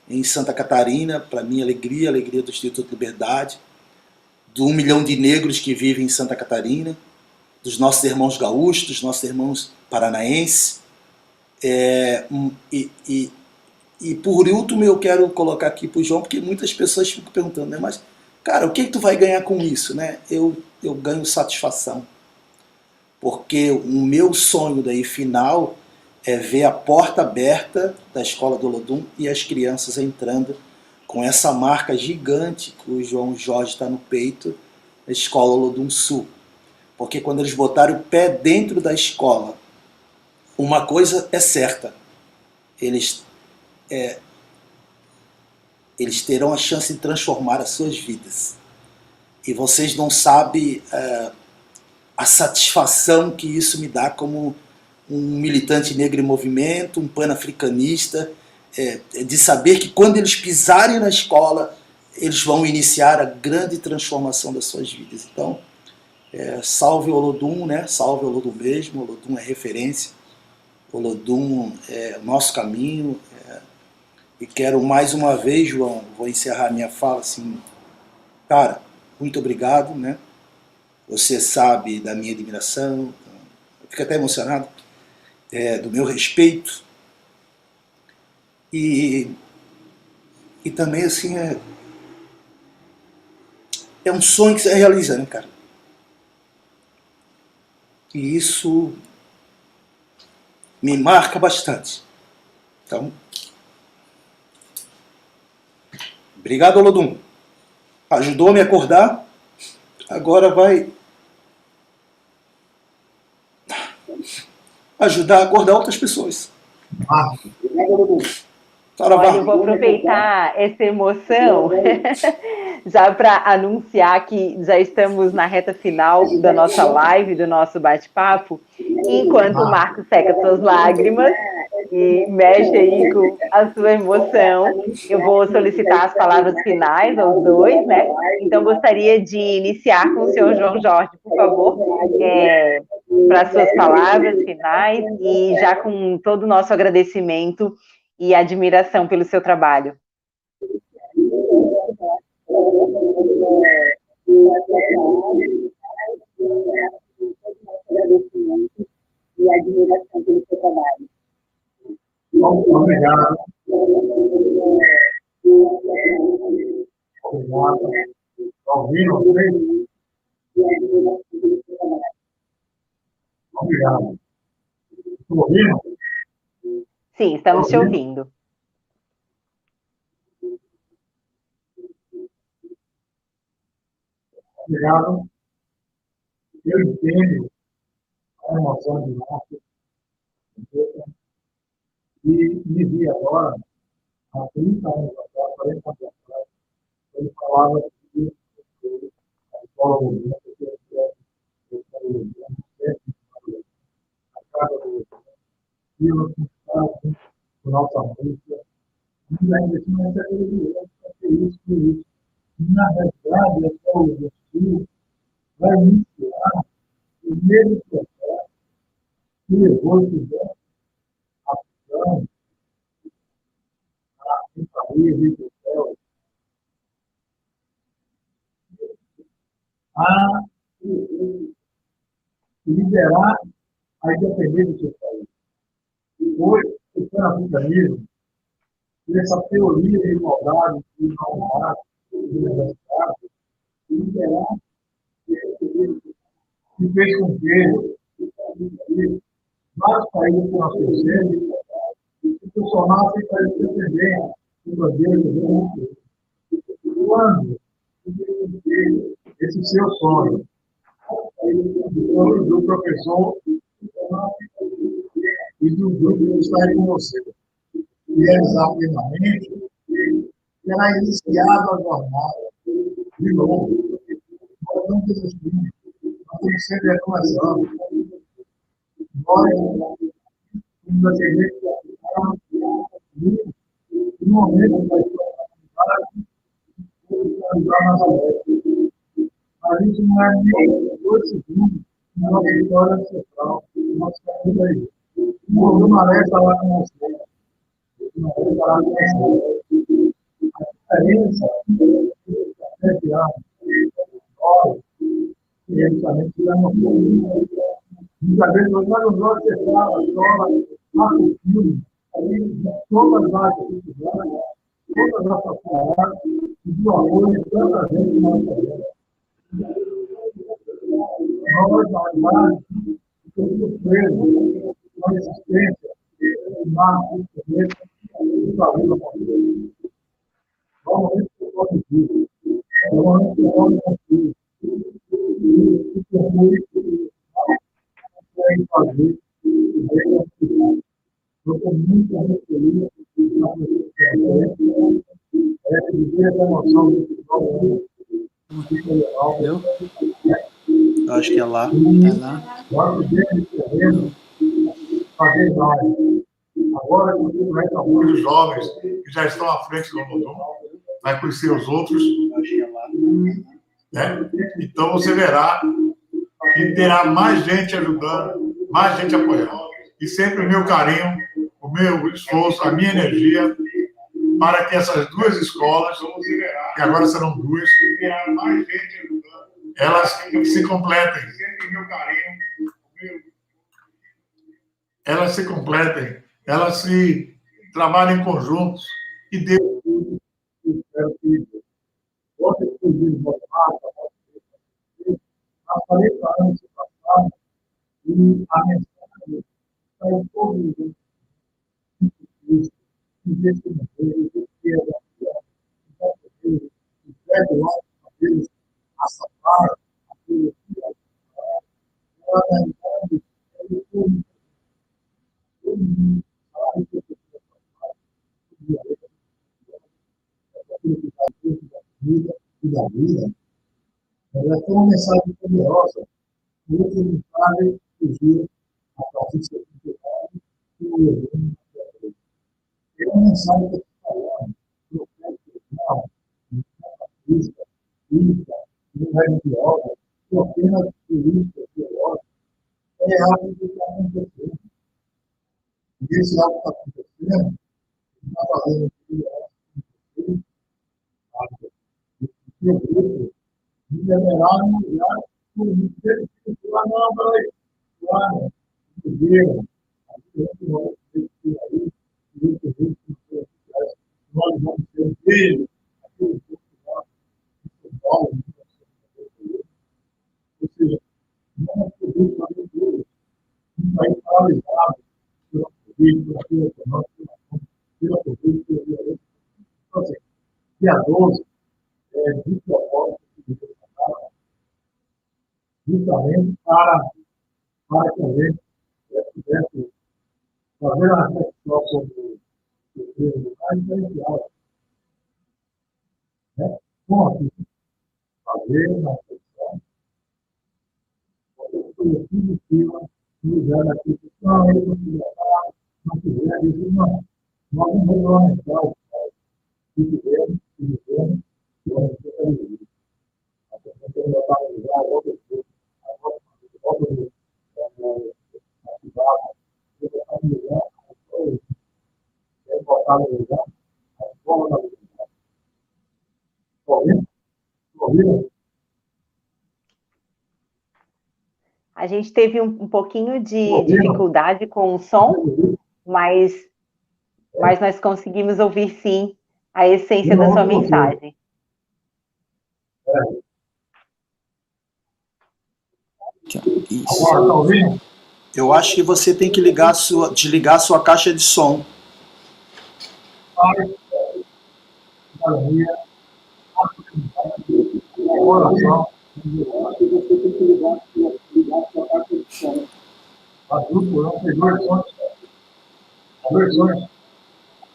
em Santa Catarina, para minha alegria, a alegria do Instituto Liberdade, do 1 milhão de negros que vivem em Santa Catarina, dos nossos irmãos gaúchos, dos nossos irmãos paranaenses. E por último eu quero colocar aqui para o João, porque muitas pessoas ficam perguntando, né, mas, cara, o que tu vai ganhar com isso? Né? Eu ganho satisfação, porque o meu sonho daí final é ver a porta aberta da Escola do Olodum e as crianças entrando com essa marca gigante que o João Jorge está no peito, a Escola Olodum Sul. Porque quando eles botarem o pé dentro da escola, uma coisa é certa, eles terão a chance de transformar as suas vidas. E vocês não sabem a satisfação que isso me dá como um militante negro em movimento, um panafricanista, de saber que quando eles pisarem na escola, eles vão iniciar a grande transformação das suas vidas. Então, salve Olodum, né? Salve Olodum mesmo, Olodum é referência, Olodum é o nosso caminho. E quero mais uma vez, João, vou encerrar minha fala assim, cara, muito obrigado, né? Você sabe da minha admiração, eu fico até emocionado, do meu respeito, e também assim é um sonho que você realiza, né, cara? E isso me marca bastante. Então, obrigado, Olodum. Ajudou a me acordar, agora vai ajudar a acordar outras pessoas. Olha, eu vou aproveitar essa emoção já para anunciar que já estamos na reta final da nossa live, do nosso bate-papo. Enquanto o Marcos seca suas lágrimas e mexe aí com a sua emoção, eu vou solicitar as palavras finais aos dois, né? Então, gostaria de iniciar com o senhor João Jorge, por favor, para as suas palavras finais e já com todo o nosso agradecimento e admiração pelo seu trabalho. Obrigado. Obrigado. Está ouvindo? Obrigado. Estou ouvindo? Sim, estamos te ouvindo. Obrigado. Eu entendo a emoção de Márcio e me vi agora, há 30 anos atrás, 40 anos atrás, ele falava que a escola movimento que a casa do Vila, com nossa música, e ainda tinha essa religião, que isso, que isso. Na realidade, a escola do Sul vai iniciar o mesmo processo que levou a ação, a Secretaria de Céu, a liberar a independência do seu país. E hoje, o pan-africanismo, essa teoria de igualdade, de igualdade, de universidade, liberar, que fez com que vários países que nós conhecemos se funcionassem para independência do bandeira do mundo. Quando esse seu sonho do professor e do grupo que está aí com você, realizar plenamente, será iniciada a jornada de novo. Nós não desistimos, nós temos sempre começando. Nós temos a tendência no momento da história, a gente não é nem 2 segundos na nossa história ancestral, nosso caminho aí. O Guimarães está lá com você. O Guimarães está lá com você. A diferença é que há nós, e eles também tiveram muitas vezes nós não acertávamos a escola, lá com o filme, todas as áreas culturais, todas as faculdades, e do amor de tanta gente que nós fazemos. Nós, na verdade, estamos presos na existência do marco do planeta e da vida política. Normalmente, o povo diz, normalmente, o povo confia. E o povo consegue fazer o bem ao final. Eu estou muito feliz na presença de viver essa emoção desse povo. Eu? Acho que é lá. É lá. Fazer mais. Agora, alguns dos jovens que já estão à frente do Olodum, vai conhecer os outros. Acho que é lá. Né? Então, você verá que terá mais gente ajudando, mais gente apoiando. E sempre o meu carinho, o meu esforço, a minha energia, para que essas 2 escolas, que agora serão 2, elas se completem. Elas se completem, elas se trabalhem conjuntos e Deus espero que outros estudos voltados há 40 anos se passaram e a mensagem está em todos os investimentos, a safar, a filosofia, a realidade, e da vida, ela tem uma mensagem poderosa, muito mensagem surgiu a partir de 79 e o governo. É uma mensagem que está falando, profissional, física, não religiosa, ou apenas política, teológica, é algo que está acontecendo. E esse algo que está acontecendo, está fazendo o grupo de demorar no lugar por muito tempo. Não, peraí. Claro, nós vamos ter dele, aquele ou seja, não é poder fazer tudo. Não vai paralisado. Então, assim, dia 12 de propósito, justamente para que a gente pudesse fazer uma reflexão sobre o livro mais diferencial, né? Como assim? Fazer uma reflexão positiva no lugar daquilo que não é não quiser, dizer, não, nós não vamos aumentar o que quisermos, vamos ter a gente tem que botar no lugar outras coisas, outras botar no lugar, vamos botar no lugar. Ouvindo? Ouvindo? A gente teve um pouquinho de dificuldade com o som, mas nós conseguimos ouvir sim a essência da sua mensagem. Isso. Eu acho que você tem que desligar a sua caixa de som.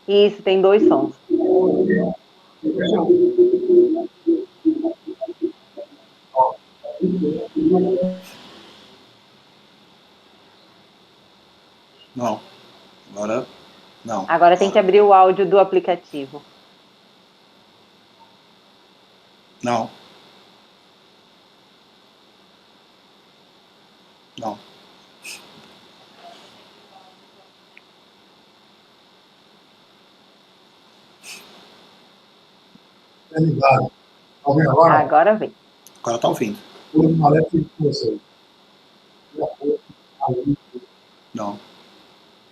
Isso, tem 2 sons. Não. Agora, não. Agora tem que abrir o áudio do aplicativo. Não. Não. É ligado. Está ouvindo agora? Agora vem. Agora está ouvindo. Hoje uma leve com vocês. Não.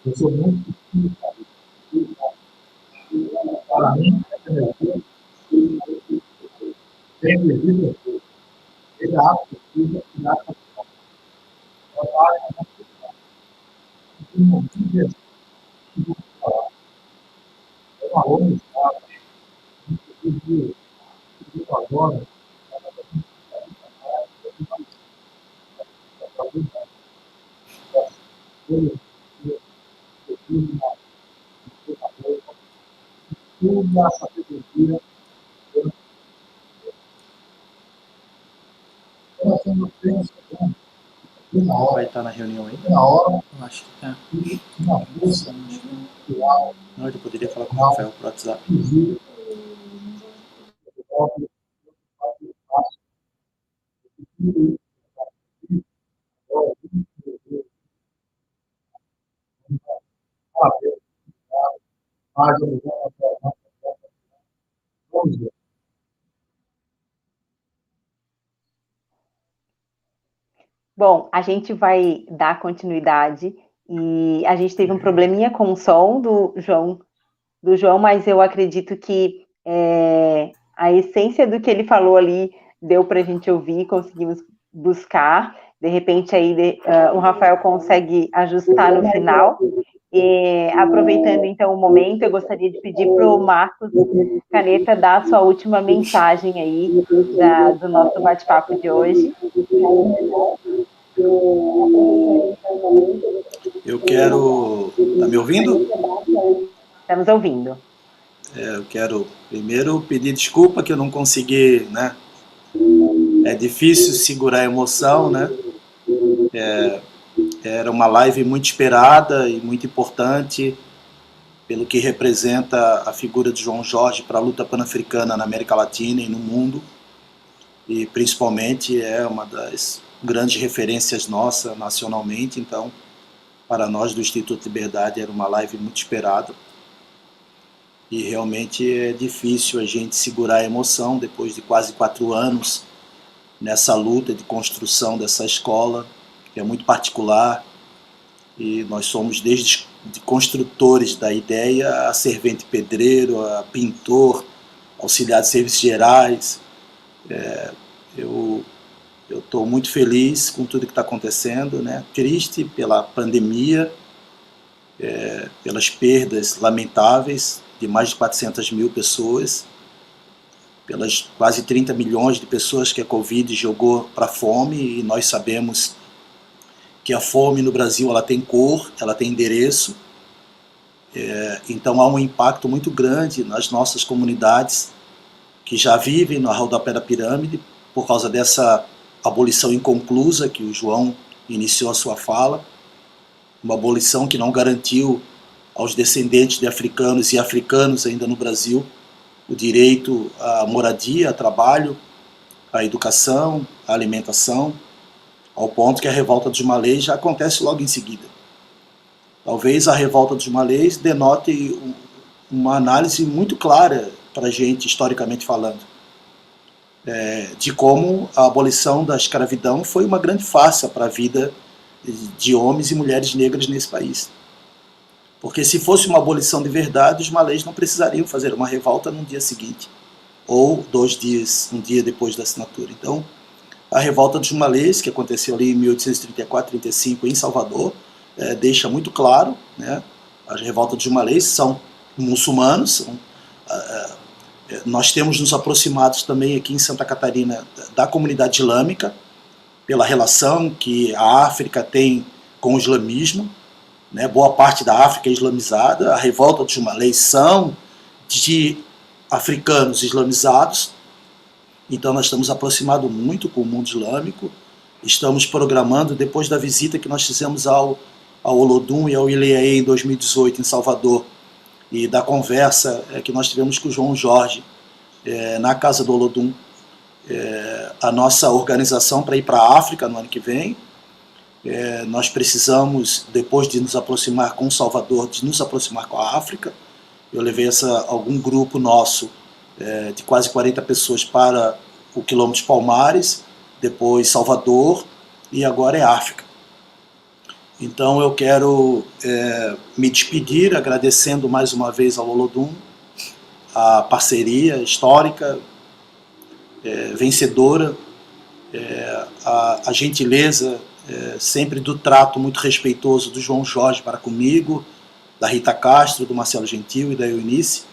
Eu sou muito para mim, tem devido ele é apto e dá uma longa estrada, agora, tudo a sabedoria. Nós temos tempo, na hora. Vai estar na reunião aí? Na hora. Eu acho que é. Na busca, não, eu poderia falar com o Rafael por WhatsApp. Bom, a gente vai dar continuidade e a gente teve um probleminha com o som do João, mas eu acredito que a essência do que ele falou ali deu para a gente ouvir, conseguimos buscar. De repente aí o Rafael consegue ajustar no final. E, aproveitando então o momento, eu gostaria de pedir para o Marcos Caneta dar a sua última mensagem aí do nosso bate-papo de hoje. Eu quero... Tá me ouvindo? Estamos ouvindo. Eu quero primeiro pedir desculpa que eu não consegui, né? É difícil segurar a emoção, né? Era uma live muito esperada e muito importante pelo que representa a figura de João Jorge para a luta pan-africana na América Latina e no mundo. E principalmente é uma das grandes referências nossa nacionalmente, então para nós do Instituto Liberdade era uma live muito esperada. E realmente é difícil a gente segurar a emoção depois de quase 4 anos nessa luta de construção dessa escola, que é muito particular, e nós somos desde construtores da ideia a servente pedreiro, a pintor, auxiliar de serviços gerais. Eu estou muito feliz com tudo que está acontecendo, né? Triste pela pandemia, pelas perdas lamentáveis de mais de 400 mil pessoas, pelas quase 30 milhões de pessoas que a Covid jogou para a fome, e nós sabemos que a fome no Brasil ela tem cor, ela tem endereço, então há um impacto muito grande nas nossas comunidades que já vivem no rodapé da pirâmide por causa dessa abolição inconclusa que o João iniciou a sua fala, uma abolição que não garantiu aos descendentes de africanos e africanos ainda no Brasil o direito à moradia, a trabalho, à educação, à alimentação, ao ponto que a revolta dos malês já acontece logo em seguida. Talvez a revolta dos malês denote uma análise muito clara para a gente, historicamente falando, de como a abolição da escravidão foi uma grande farsa para a vida de homens e mulheres negras nesse país. Porque se fosse uma abolição de verdade, os malês não precisariam fazer uma revolta no dia seguinte, ou 2 dias, um dia depois da assinatura. Então, a revolta dos malês, que aconteceu ali em 1834-35 em Salvador, deixa muito claro, né, as revoltas dos malês são muçulmanos, nós temos nos aproximados também aqui em Santa Catarina da comunidade islâmica, pela relação que a África tem com o islamismo, né, boa parte da África é islamizada, a revolta dos malês são de africanos islamizados, então nós estamos aproximados muito com o mundo islâmico, estamos programando, depois da visita que nós fizemos ao Olodum e ao Ileaê em 2018 em Salvador, e da conversa que nós tivemos com o João Jorge na casa do Olodum, a nossa organização para ir para a África no ano que vem. Nós precisamos, depois de nos aproximar com Salvador, de nos aproximar com a África. Eu levei algum grupo nosso de quase 40 pessoas para o quilômetro dos Palmares, depois Salvador e agora é África. Então eu quero me despedir agradecendo mais uma vez ao Olodum a parceria histórica, vencedora, a gentileza sempre do trato muito respeitoso do João Jorge para comigo, da Rita Castro, do Marcelo Gentil e da Eunice,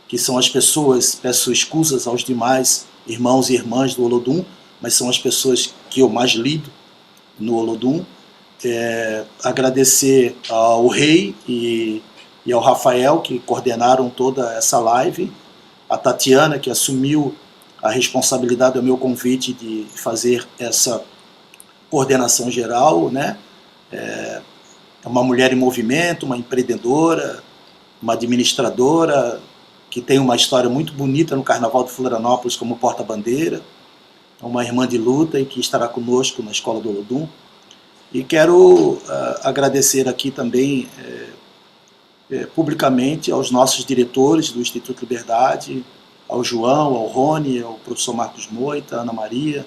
que são as pessoas, peço escusas aos demais irmãos e irmãs do Olodum, mas são as pessoas que eu mais lido no Olodum. Agradecer ao Rei e ao Rafael, que coordenaram toda essa live, a Tatiana, que assumiu a responsabilidade do meu convite de fazer essa coordenação geral, né? É uma mulher em movimento, uma empreendedora, uma administradora, que tem uma história muito bonita no Carnaval de Florianópolis como porta-bandeira, uma irmã de luta e que estará conosco na Escola do Olodum. E quero agradecer aqui também publicamente aos nossos diretores do Instituto Liberdade, ao João, ao Rony, ao professor Marcos Moita, a Ana Maria,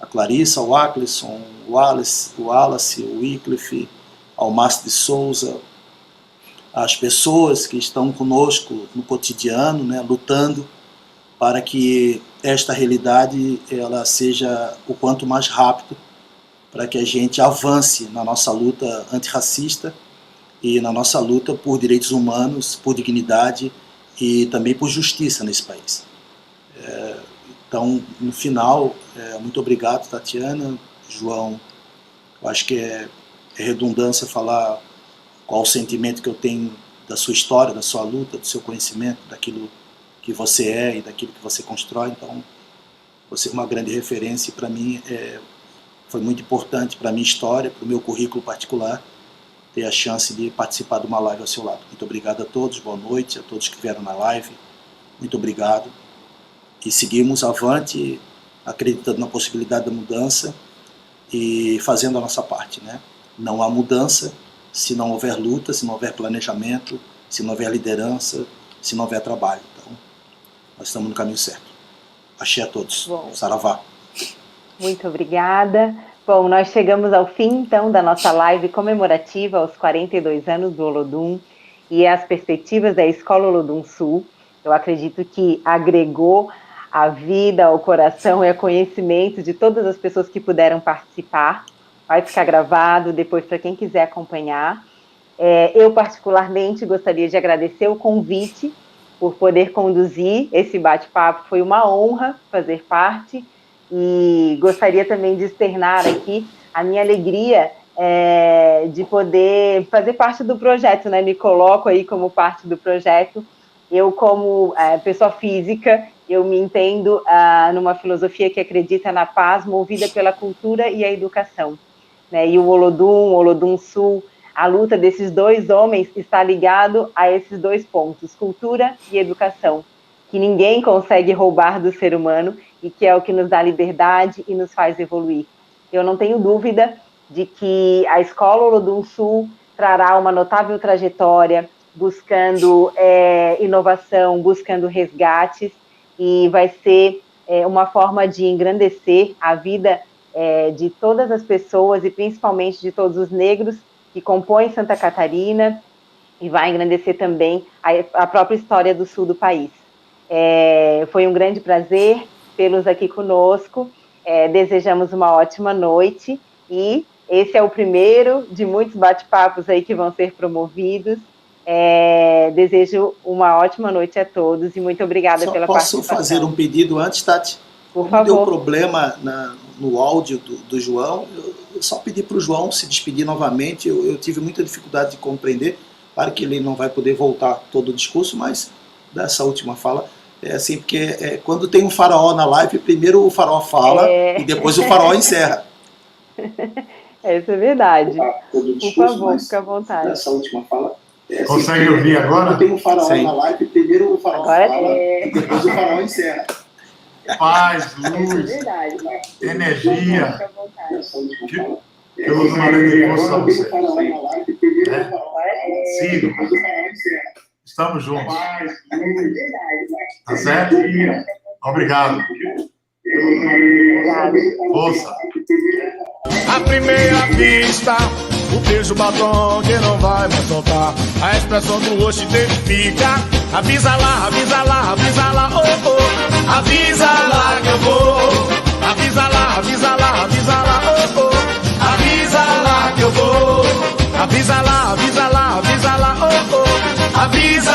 a Clarissa, ao Aclisson, o Wallace, o Wycliffe, ao Márcio de Souza, as pessoas que estão conosco no cotidiano, né, lutando para que esta realidade ela seja o quanto mais rápido, para que a gente avance na nossa luta antirracista e na nossa luta por direitos humanos, por dignidade e também por justiça nesse país. Então, no final, muito obrigado, Tatiana, João. Eu acho que é redundância falar qual o sentimento que eu tenho da sua história, da sua luta, do seu conhecimento, daquilo que você é e daquilo que você constrói. Então, você é uma grande referência e para mim foi muito importante para a minha história, para o meu currículo particular, ter a chance de participar de uma live ao seu lado. Muito obrigado a todos, boa noite, a todos que vieram na live, muito obrigado. E seguimos avante, acreditando na possibilidade da mudança e fazendo a nossa parte, né? Não há mudança se não houver luta, se não houver planejamento, se não houver liderança, se não houver trabalho. Então, nós estamos no caminho certo. Axé a todos. Bom. Saravá. Muito obrigada. Bom, nós chegamos ao fim, então, da nossa live comemorativa aos 42 anos do Olodum e as perspectivas da Escola Olodum Sul. Eu acredito que agregou a vida, ao coração e ao conhecimento de todas as pessoas que puderam participar. Vai ficar gravado depois para quem quiser acompanhar. Eu, particularmente, gostaria de agradecer o convite por poder conduzir esse bate-papo. Foi uma honra fazer parte e gostaria também de externar aqui a minha alegria de poder fazer parte do projeto, né? Me coloco aí como parte do projeto. Eu, como pessoa física, eu me entendo numa filosofia que acredita na paz, movida pela cultura e a educação, né? E o Olodum Sul, a luta desses dois homens está ligado a esses dois pontos, cultura e educação, que ninguém consegue roubar do ser humano e que é o que nos dá liberdade e nos faz evoluir. Eu não tenho dúvida de que a Escola Olodum Sul trará uma notável trajetória, buscando inovação, buscando resgates, e vai ser uma forma de engrandecer a vida de todas as pessoas e principalmente de todos os negros que compõem Santa Catarina, e vai engrandecer também a própria história do sul do país. Foi um grande prazer tê-los aqui conosco, desejamos uma ótima noite, e esse é o primeiro de muitos bate-papos aí que vão ser promovidos. Desejo uma ótima noite a todos e muito obrigada pela participação. Posso fazer um pedido antes, Tati? Por Como favor. deu problema no áudio do João, eu só pedi para o João se despedir novamente. Eu tive muita dificuldade de compreender. Claro que ele não vai poder voltar todo o discurso, mas dessa última fala é assim, porque quando tem um faraó na live, primeiro o faraó fala e depois o faraó encerra. Isso é verdade. Por favor, fica à vontade. Dessa última fala. Consegue ouvir agora? Tem um faraó na live, primeiro o faraó agora fala e depois o faraó encerra. Paz, luz, energia. Que eu uso uma grande força a você. Sigo. Estamos juntos. Tá certo? Obrigado. Força. À primeira vista, o beijo batom que não vai mais soltar. A expressão do rosto identifica. Avisa lá, avisa lá, avisa lá, oh, oh. Avisa lá que eu vou. Avisa lá, avisa lá, avisa lá, oh, oh. Avisa lá que eu vou. Avisa lá, avisa lá, avisa lá, oh, oh. Avisa